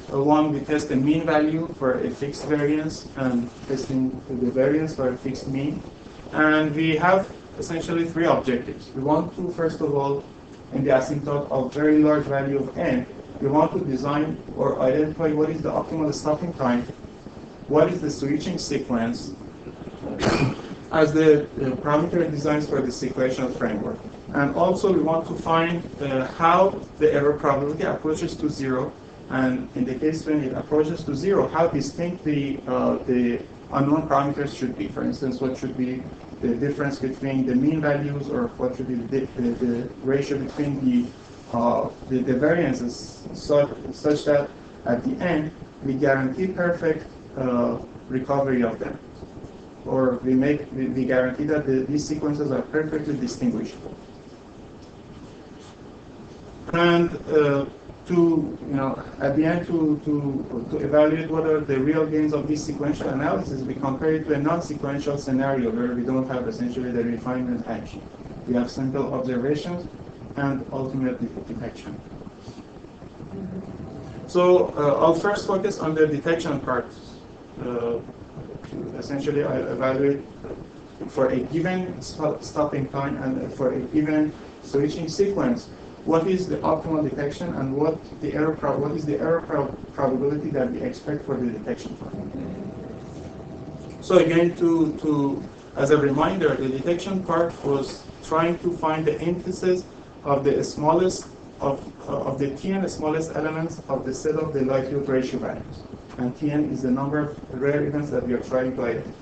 One, we test the mean value for a fixed variance and testing the variance for a fixed mean. And we have essentially three objectives. We want to, first of all, in the asymptote of very large value of n, we want to design or identify what is the optimal stopping time, what is the switching sequence, as the parameter designs for the sequential framework. And also we want to find how the error probability approaches to zero, and in the case when it approaches to zero, how distinct the unknown parameters should be. For instance, what should be the difference between the mean values, or what should be the ratio between the variances, such that at the end we guarantee perfect recovery of them, or we guarantee that these sequences are perfectly distinguishable. And at the end, to evaluate what are the real gains of this sequential analysis, we compare it to a non-sequential scenario where we don't have essentially the refinement action. We have simple observations, and ultimate detection. So I'll first focus on the detection part. Essentially, I evaluate for a given stopping time and for a given switching sequence, what is the optimal detection and what is the error probability that we expect for the detection part. So again, as a reminder, the detection part was trying to find the indices of the smallest of the Tn smallest elements of the set of the likelihood ratio values, and Tn is the number of rare events that we are trying to identify.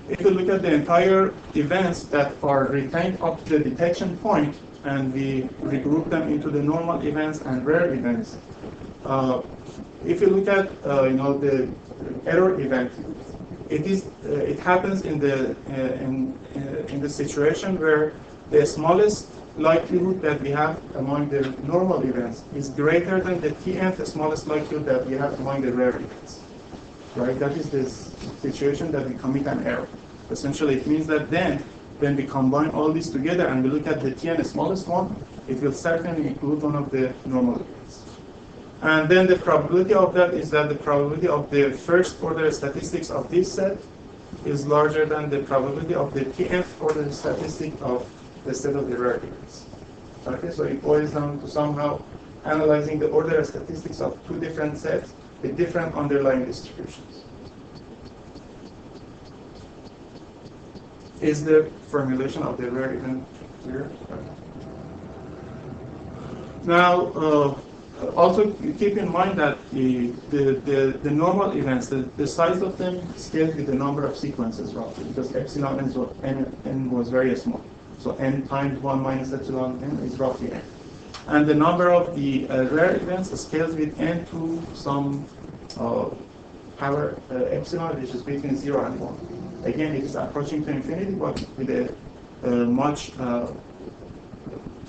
If you look at the entire events that are retained up to the detection point, and we regroup them into the normal events and rare events, if you look at the error event, it happens in the situation where the smallest likelihood that we have among the normal events is greater than the Tnth smallest likelihood that we have among the rare events. Right? That is the situation that we commit an error. Essentially, it means that then, when we combine all these together and we look at the Tn smallest one, it will certainly include one of the normal events. And then the probability of that is that the probability of the first order statistics of this set is larger than the probability of the Tnth order statistic of the set of the rare events. Okay, so it boils down to somehow analyzing the order statistics of two different sets with different underlying distributions. Is the formulation of the rare event clear? Now, also keep in mind that the normal events, the size of them scales with the number of sequences roughly, because epsilon n was very small. So n times 1 minus epsilon n is roughly n. And the number of the rare events scales with n to some power epsilon, which is between 0 and 1. Again, it is approaching to infinity, but with a much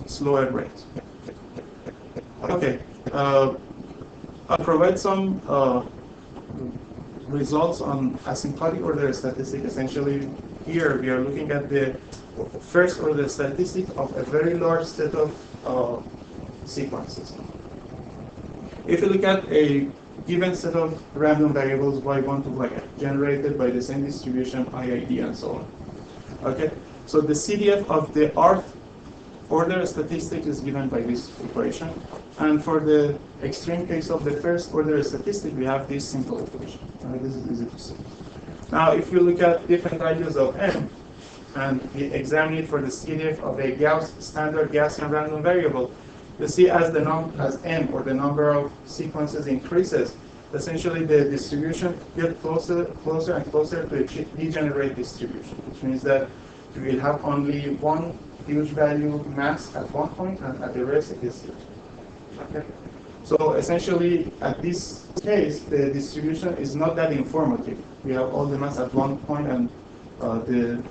slower rate. Okay, I'll provide some results on asymptotic order statistic. Essentially, here we are looking at the first order statistic of a very large set of sequences. If you look at a given set of random variables y1 to yn generated by the same distribution IID and so on. Okay, so the CDF of the rth order statistic is given by this equation, and for the extreme case of the first order statistic, we have this simple equation. This is easy to see. Now, if you look at different values of n, and we examine it for the CDF of a standard Gaussian random variable, you see as n, or the number of sequences increases, essentially the distribution gets closer and closer to a degenerate distribution, which means that we will have only one huge value mass at one point, and at the rest it is zero. Okay? So essentially, at this case, the distribution is not that informative. We have all the mass at one point, and the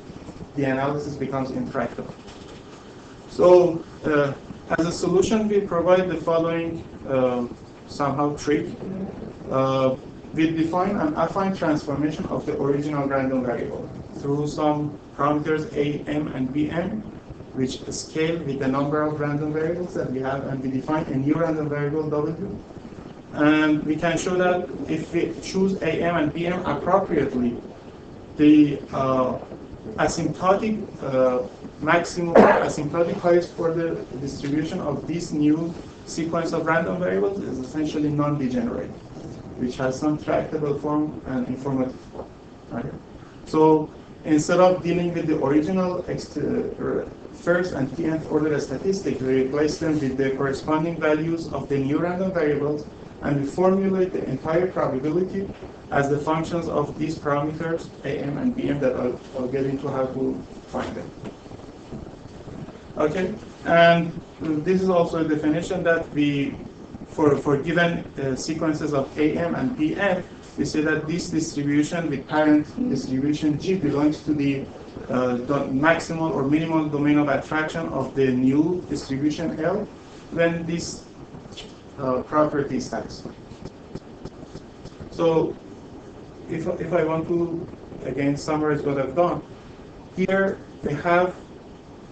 analysis becomes intractable. So, as a solution, we provide the following somehow trick. We define an affine transformation of the original random variable through some parameters a, m, and bm, which scale with the number of random variables that we have, and we define a new random variable w. And we can show that if we choose a, m, and bm appropriately, the asymptotic maximum, asymptotic highest order distribution of this new sequence of random variables is essentially non-degenerate, which has some tractable form and informative form. Right? So instead of dealing with the original first and tnth order statistic, we replace them with the corresponding values of the new random variables, and we formulate the entire probability as the functions of these parameters, a, m, and bm, that I'll get into how to find them. Okay, and this is also a definition that we, for given sequences of a, m, and bm, we say that this distribution with parent distribution G belongs to the maximal or minimal domain of attraction of the new distribution L when this property is satisfied. So if I want to again summarize what I've done, here we have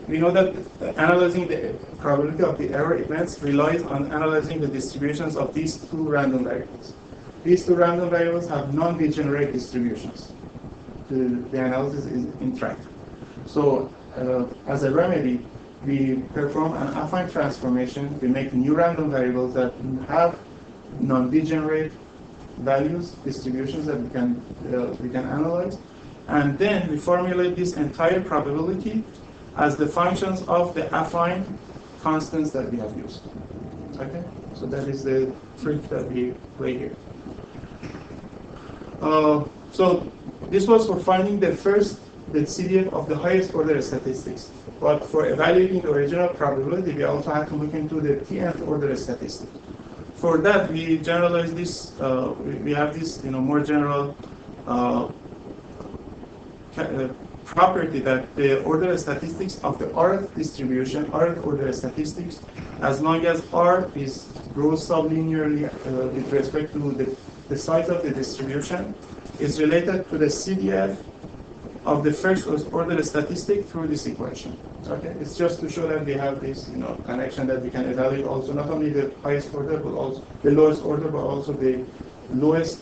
we know that analyzing the probability of the error events relies on analyzing the distributions of these two random variables. These two random variables have non-degenerate distributions. The analysis is in track. So as a remedy, we perform an affine transformation. We make new random variables that have non-degenerate values, distributions that we can analyze, and then we formulate this entire probability as the functions of the affine constants that we have used. Okay, so that is the trick that we play here. So this was for finding the CDF of the highest order statistics. But for evaluating the original probability, we also have to look into the Tnth order statistic. For that, we generalize this. We have this, more general property that the order statistics of the Rth distribution, Rth order statistics, as long as R grows sublinearly with respect to the size of the distribution, is related to the CDF of the first order statistic through this equation. Okay, it's just to show that we have this, connection that we can evaluate also not only the highest order, but also the lowest order, but also the lowest,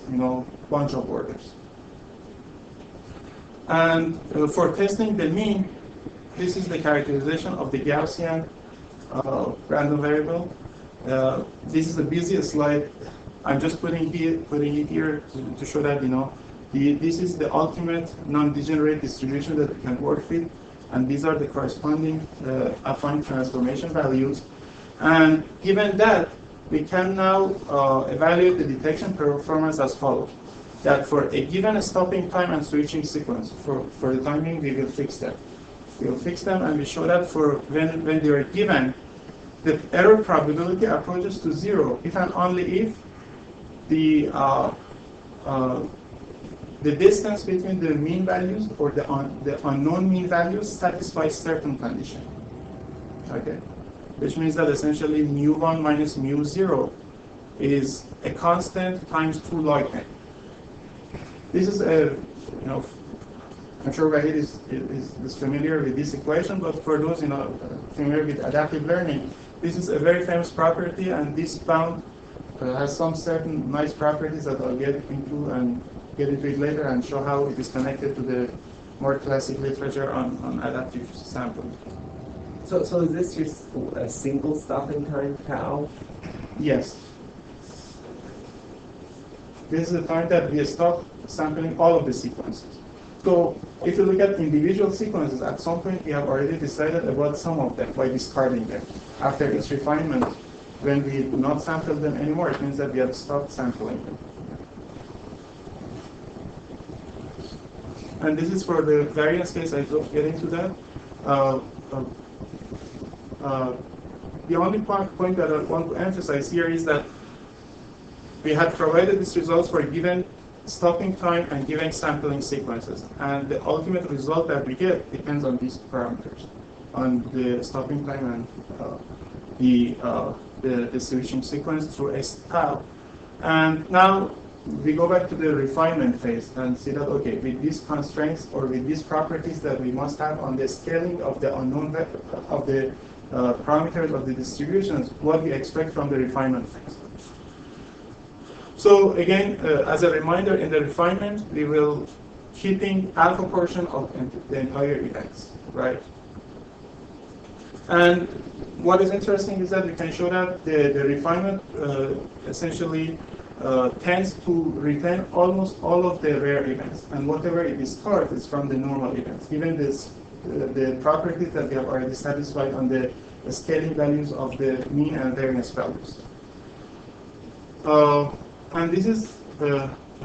bunch of orders. And for testing the mean, this is the characterization of the Gaussian random variable. This is the busiest slide. I'm just putting it here to show that, this is the ultimate non-degenerate distribution that we can work with, and these are the corresponding affine transformation values. And given that, we can now evaluate the detection performance as follows. That for a given stopping time and switching sequence, for the timing, we will fix them. We will fix them, and we show that for when they are given, the error probability approaches to 0 if and only if the distance between the mean values or the unknown mean values satisfies certain condition. Okay, which means that essentially mu1 minus mu0 is a constant times 2 log n. This is I'm sure Wahid is familiar with this equation, but for those familiar with adaptive learning, this is a very famous property, and this bound has some certain nice properties that I'll get into it later and show how it is connected to the more classic literature on adaptive sampling. So is this just a single stopping time tau? Yes. This is the time that we stop sampling all of the sequences. So if you look at individual sequences, at some point we have already decided about some of them by discarding them. After each refinement, when we do not sample them anymore, it means that we have stopped sampling them. And this is for the variance case. I don't get into that. The only point that I want to emphasize here is that we had provided these results for given stopping time and given sampling sequences, and the ultimate result that we get depends on these parameters, on the stopping time and the switching sequence through S tau. And now we go back to the refinement phase and see that, okay, with these constraints or with these properties that we must have on the scaling of the unknown of the parameters of the distributions, what we expect from the refinement phase. So again, as a reminder, in the refinement, we will keeping alpha portion of the entire events, right? And what is interesting is that we can show that the refinement essentially tends to retain almost all of the rare events, and whatever it discards is from the normal events, given this the properties that we have already satisfied on the scaling values of the mean and variance values. And this is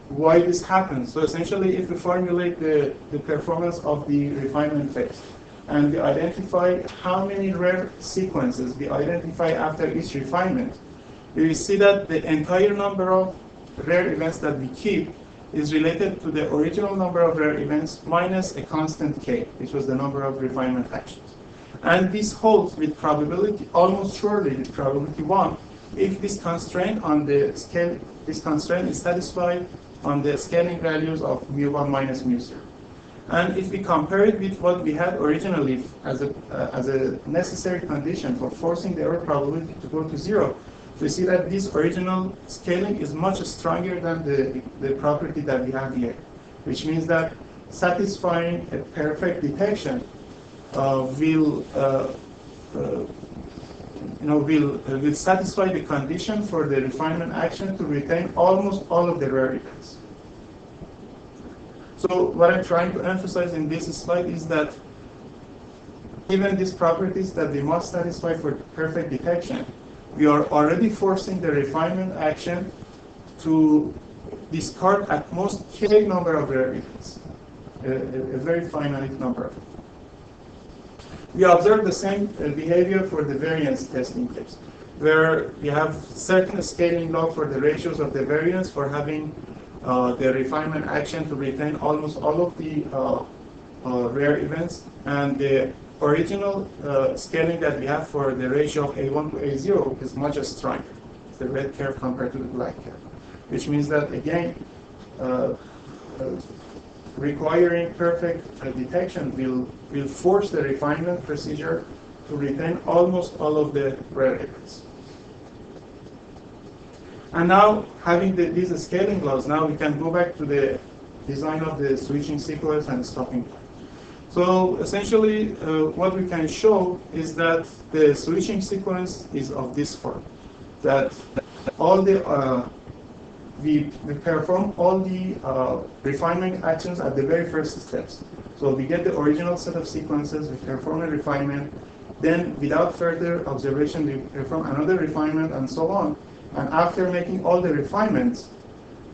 why this happens. So essentially, if we formulate the performance of the refinement phase, and we identify how many rare sequences we identify after each refinement, we will see that the entire number of rare events that we keep is related to the original number of rare events minus a constant k, which was the number of refinement actions. And this holds with probability, almost surely with probability 1, if this constraint on the scale, this constraint is satisfied on the scaling values of mu1 minus mu0. And if we compare it with what we had originally as a necessary condition for forcing the error probability to go to 0, we see that this original scaling is much stronger than the property that we have here, which means that satisfying a perfect detection will satisfy the condition for the refinement action to retain almost all of the rare events. So what I'm trying to emphasize in this slide is that given these properties that we must satisfy for perfect detection, we are already forcing the refinement action to discard at most k number of rare events, a very finite number. We observe the same behavior for the variance testing case, where we have certain scaling law for the ratios of the variance for having the refinement action to retain almost all of the rare events, and the original scaling that we have for the ratio of A1 to A0 is much stronger. It's the red curve compared to the black curve, which means that again, requiring perfect detection will force the refinement procedure to retain almost all of the rare events. And now, having these scaling laws, now we can go back to the design of the switching sequence and stopping time. So essentially, what we can show is that the switching sequence is of this form, that all the we perform all the refinement actions at the very first steps. So we get the original set of sequences, we perform a refinement, then without further observation, we perform another refinement and so on. And after making all the refinements,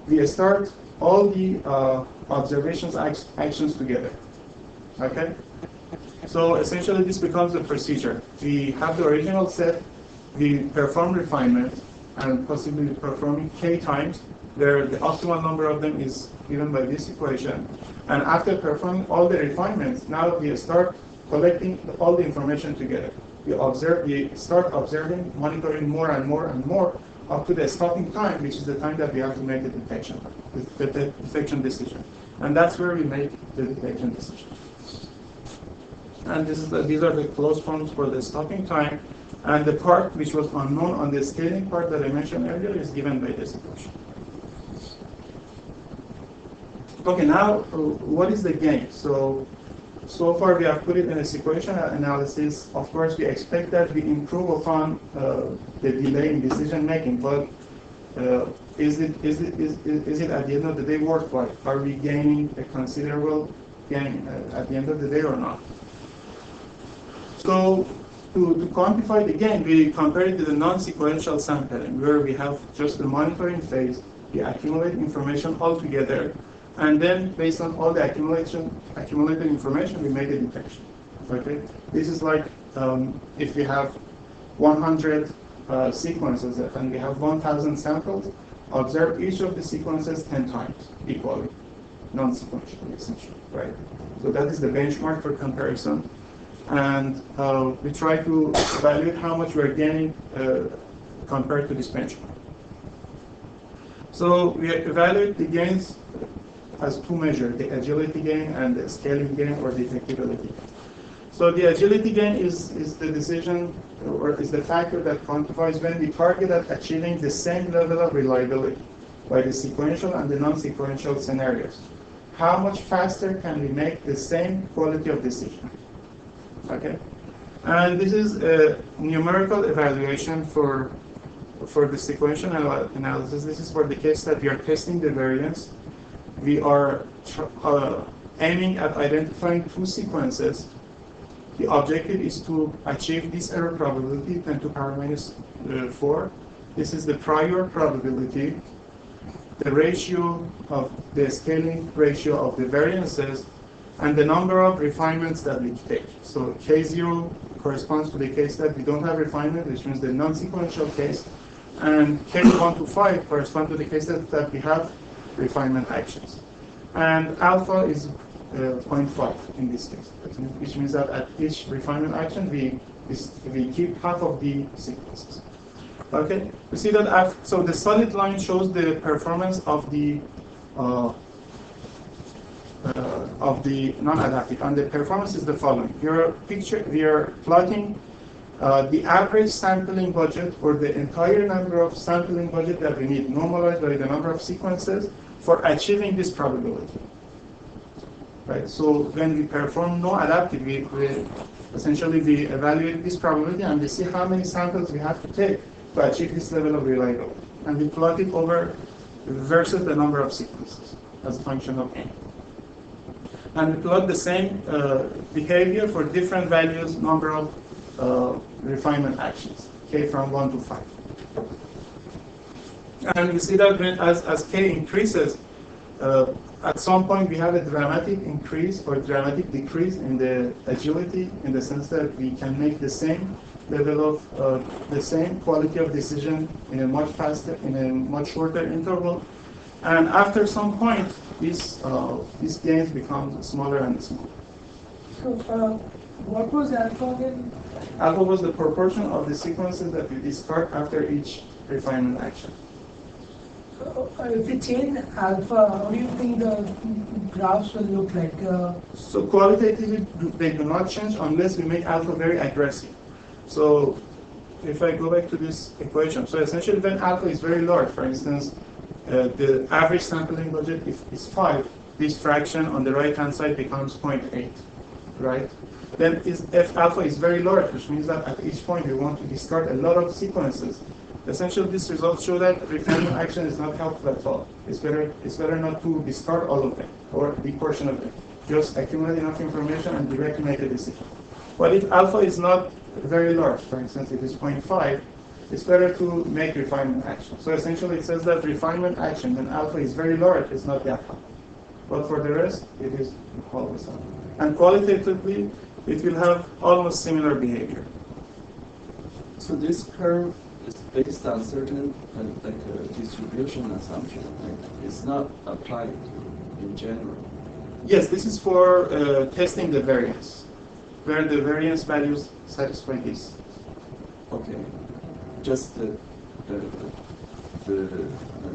we start all the observations actions together. Okay? So essentially this becomes the procedure. We have the original set, we perform refinement, and possibly performing k times, where the optimal number of them is given by this equation. And after performing all the refinements, now we start collecting all the information together. We start observing, monitoring more and more and more, up to the stopping time, which is the time that we have to make the detection decision. And that's where we make the detection decision. And these are the close forms for the stopping time. And the part which was unknown on the scaling part that I mentioned earlier is given by this equation. Okay, now what is the gain? So far we have put it in a sequential analysis. Of course, we expect that we improve upon the delay in decision making, but is it at the end of the day worthwhile? Are we gaining a considerable gain at the end of the day or not? So to quantify the gain, we compare it to the non-sequential sampling, where we have just the monitoring phase, we accumulate information all together, and then based on all the accumulated information, we make a detection. Okay, this is like if we have 100 sequences and we have 1,000 samples, observe each of the sequences 10 times equally, non-sequentially, essentially, right? So that is the benchmark for comparison, and we try to evaluate how much we're gaining compared to this benchmark. So we evaluate the gains as two measures, the agility gain and the scaling gain or detectability. So the agility gain is the decision, or is the factor that quantifies when we target at achieving the same level of reliability by the sequential and the non-sequential scenarios. How much faster can we make the same quality of decision? Okay, and this is a numerical evaluation for the sequential analysis. This is for the case that we are testing the variance. We are aiming at identifying two sequences. The objective is to achieve this error probability 10 to the power minus 4. This is the prior probability, the ratio of the scaling ratio of the variances, and the number of refinements that we take. So K0 corresponds to the case that we don't have refinement, which means the non-sequential case, and K1 to 5 correspond to the case that we have refinement actions. And alpha is 0.5 in this case, which means that at each refinement action, we keep half of the sequences. Okay, you see that so the solid line shows the performance of the of the non-adaptive, and the performance is the following. We are plotting the average sampling budget, or the entire number of sampling budget that we need, normalized by the number of sequences for achieving this probability. Right. So when we perform no adaptive, we essentially we evaluate this probability and we see how many samples we have to take to achieve this level of reliability, and we plot it over versus the number of sequences as a function of n. And we plot the same behavior for different values, number of refinement actions, k from 1 to 5. And we see that when, as k increases, at some point we have a dramatic increase or dramatic decrease in the agility, in the sense that we can make the same level of the same quality of decision in a much faster, in a much shorter interval. And after some point, these gains become smaller and smaller. So, what was alpha again? Alpha was the proportion of the sequences that we discard after each refinement action. If we change alpha, how do you think the graphs will look like? So qualitatively, they do not change unless we make alpha very aggressive. So if I go back to this equation, so essentially when alpha is very large, for instance, the average sampling budget is 5, this fraction on the right-hand side becomes 0.8, right? Then if alpha is very large, which means that at each point we want to discard a lot of sequences, essentially these results show that refinement action is not helpful at all. It's better not to discard all of them, or a big portion of them. Just accumulate enough information and directly make a decision. But if alpha is not very large, for instance, if it's 0.5, it's better to make refinement action. So essentially it says that refinement action, when alpha is very large, is not that high. But for the rest, it is always high. And qualitatively, it will have almost similar behavior. So this curve is based on certain distribution assumption, right? It's not applied in general. Yes, this is for testing the variance, where the variance values satisfy this. Okay. Just the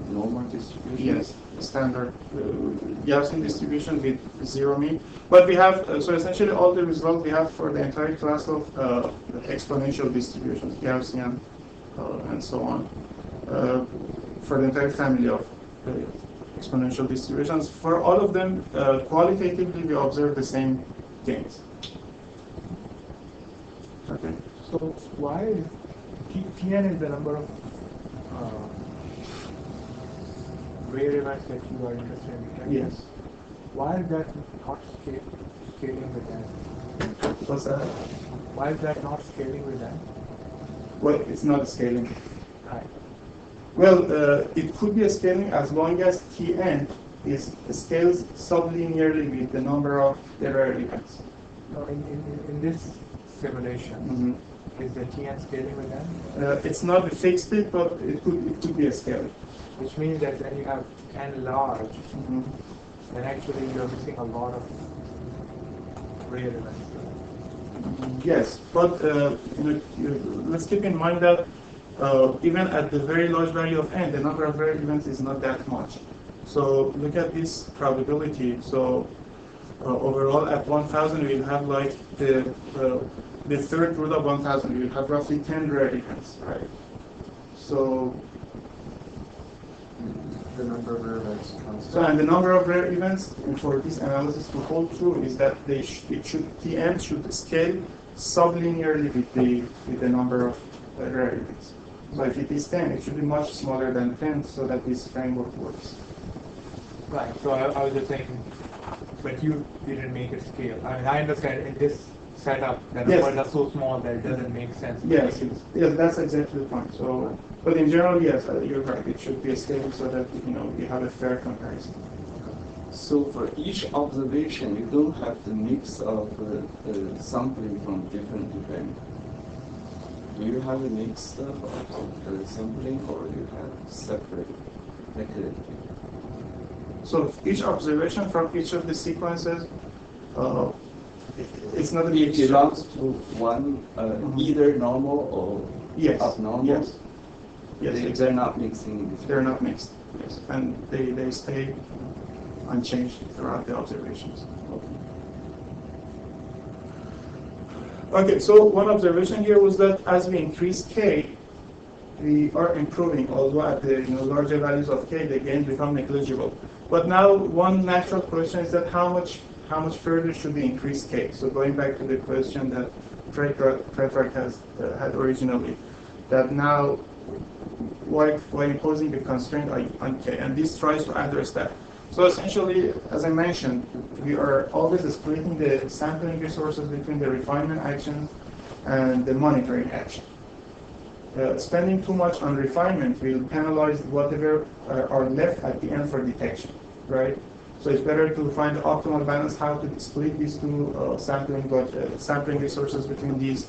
normal distribution? Yes, standard Gaussian distribution with zero mean. But we have, so essentially all the results we have for the entire class of exponential distributions, Gaussian and so on, for the entire family of exponential distributions. For all of them, qualitatively we observe the same gains. Okay. So why is Tn is the number of rare events that you are interested in detecting? Yes. Why is that not scaling with that? What's that? Why is that not scaling with that? Well, it's not scaling. Right. Well, it could be a scaling as long as Tn scales sublinearly with the number of the rare events. No, in this simulation, is the Tn scaling with that? It's not a fixed bit, but it could be a scaling. Which means that when you have n large, then actually you're missing a lot of rare events. Yes, but let's keep in mind that even at the very large value of n, the number of rare events is not that much. So look at this probability. So overall at 1,000 we'll have like the third root of 1,000. We'll have roughly 10 rare events, right? So the number of rare events constant. So, and the number of rare events for this analysis to hold true is that Tn should scale sublinearly with the number of rare events. So if it is 10, it should be much smaller than 10 so that this framework works. Right, so I was just saying, but you didn't make it scale. I mean, I understand in this setup, the numbers are so small that it doesn't make sense. Yes, that's exactly the point. So, but in general, yes, you're right. It should be a scale so that we have a fair comparison. So for each observation, you don't have the mix of sampling from different events. Do you have a mix of sampling, or you have separate? So each observation from each of the sequences, it's not a it belongs to one, either normal or abnormal. Yes. Yes, They're not mixing. They're not mixed. Yes, and they stay unchanged throughout the observations. Okay, so one observation here was that as we increase k, we are improving, although at the larger values of k, the gains become negligible. But now one natural question is that how much further should we increase k? So going back to the question that Fredrik had originally, that now why imposing the constraint on k, and this tries to address that. So essentially, as I mentioned, we are always splitting the sampling resources between the refinement action and the monitoring action. Spending too much on refinement will penalize whatever are left at the end for detection, right? So it's better to find the optimal balance, how to split these two sampling resources between these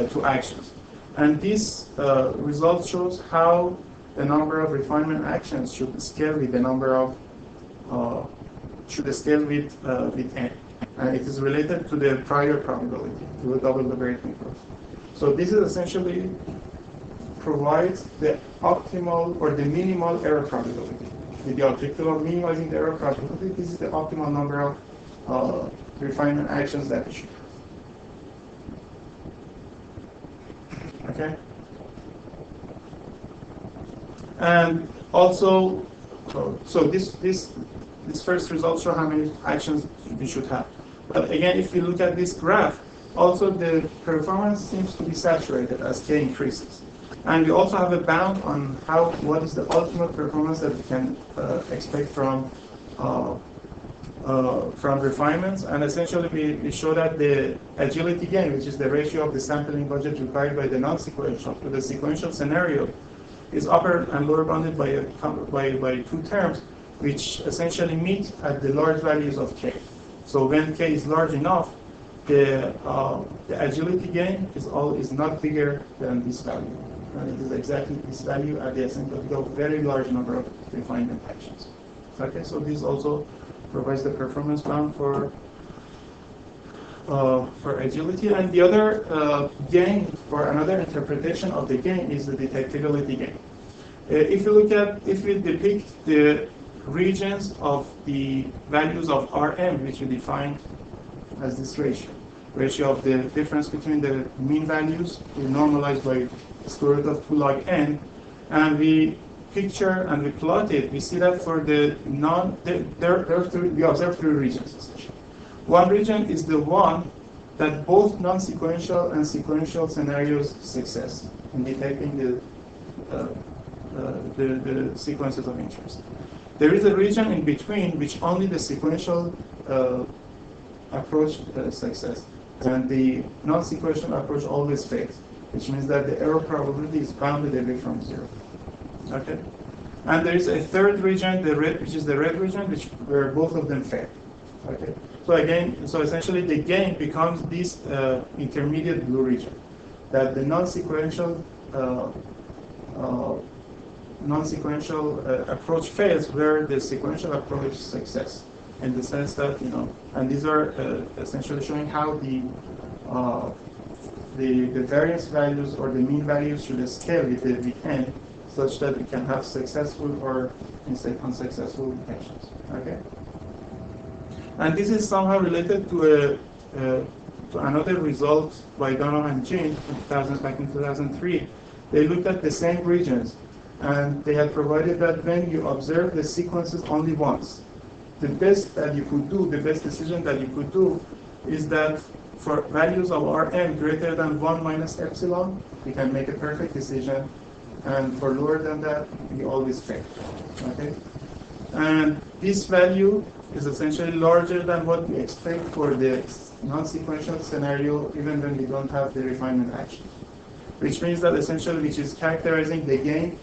two actions. And this result shows how the number of refinement actions should scale with the number of with n. And it is related to the prior probability, to the double liberating force. So this is essentially provides the optimal or the minimal error probability. With the objective of minimizing the error probability, this is the optimal number of refinement actions that we should have. Okay? And also, so this first result shows how many actions we should have. But again, if you look at this graph, also the performance seems to be saturated as k increases. And we also have a bound on what is the ultimate performance that we can expect from refinements. And essentially, we show that the agility gain, which is the ratio of the sampling budget required by the non-sequential to the sequential scenario, is upper and lower bounded by two terms, which essentially meet at the large values of k. So when k is large enough, the agility gain is not bigger than this value. And it is exactly this value at the asymptotic of very large number of refinement actions. Okay, so this also provides the performance bound for agility. And the other gain, for another interpretation of the gain, is the detectability gain. If we depict the regions of the values of Rm, which we define as this ratio of the difference between the mean values, we normalize by square root of 2 log n, and we picture and we plot it, we see that for the we observe three regions essentially. One region is the one that both non-sequential and sequential scenarios success in detecting the sequences of interest. There is a region in between which only the sequential approach success, and the non-sequential approach always fails, which means that the error probability is bounded away from 0. Okay, and there is a third region, which is the red region, where both of them fail. Okay, so essentially the gain becomes this intermediate blue region, that the non-sequential approach fails, where the sequential approach success, in the sense that and these are essentially showing how the variance values or the mean values should scale with the n, such that we can have successful or instead unsuccessful detections. Okay, and this is somehow related to another result by Donovan and Jean back in 2003. They looked at the same regions, and they had provided that when you observe the sequences only once, the best decision that you could do is that for values of Rm greater than 1 minus epsilon, we can make a perfect decision, and for lower than that, we always fail. Okay, and this value is essentially larger than what we expect for the non-sequential scenario, even when we don't have the refinement action, which means that essentially, which is characterizing the gain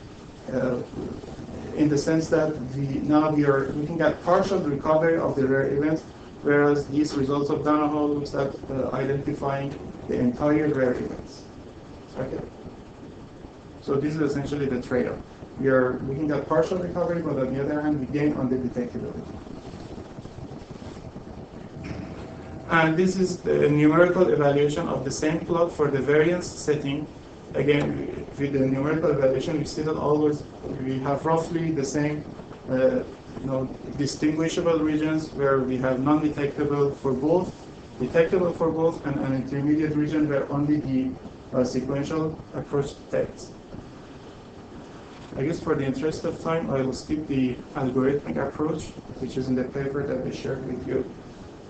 in the sense that now we are looking at partial recovery of the rare events, whereas these results of Donovan looks at identifying the entire rare events. Okay. So this is essentially the trade-off. We are looking at partial recovery, but on the other hand, we gain on the detectability. And this is the numerical evaluation of the same plot for the variance setting. Again, with the numerical evaluation, we see that always we have roughly the same distinguishable regions where we have non-detectable for both, detectable for both, and an intermediate region where only the sequential approach detects. I guess for the interest of time, I will skip the algorithmic approach, which is in the paper that I shared with you.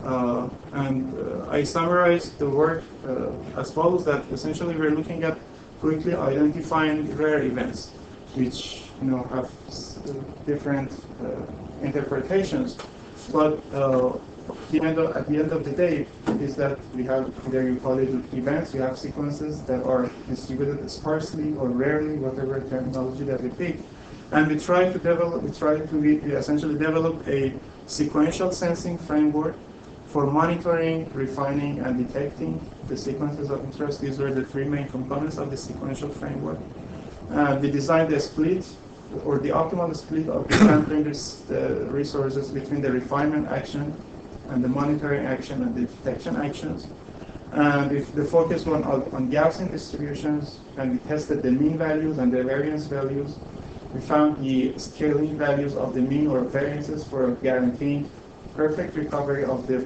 I summarized the work as follows, that essentially we're looking at quickly identifying rare events, which have different interpretations. But at the end of the day is that we have, either you call it events, you have sequences that are distributed sparsely or rarely, whatever terminology that we pick. And we essentially develop a sequential sensing framework for monitoring, refining, and detecting the sequences of interest. These were the three main components of the sequential framework. We designed the split, or the optimal split of the sampling resources between the refinement action and the monitoring action and the detection actions. And if the focus was on Gaussian distributions, and we tested the mean values and the variance values, we found the scaling values of the mean or variances for guaranteeing perfect recovery of the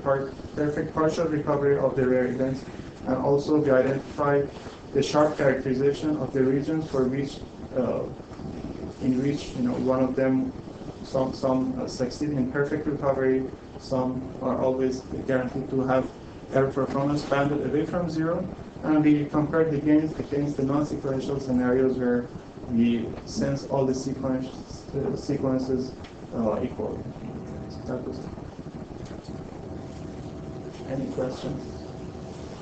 perfect partial recovery of the rare events, and also we identified the sharp characterization of the regions for which, in which one of them, some succeed in perfect recovery, some are always guaranteed to have error performance bounded away from zero, and we compared the gains against the non-sequential scenarios where we sense all the sequences equally. So that was it. Any questions?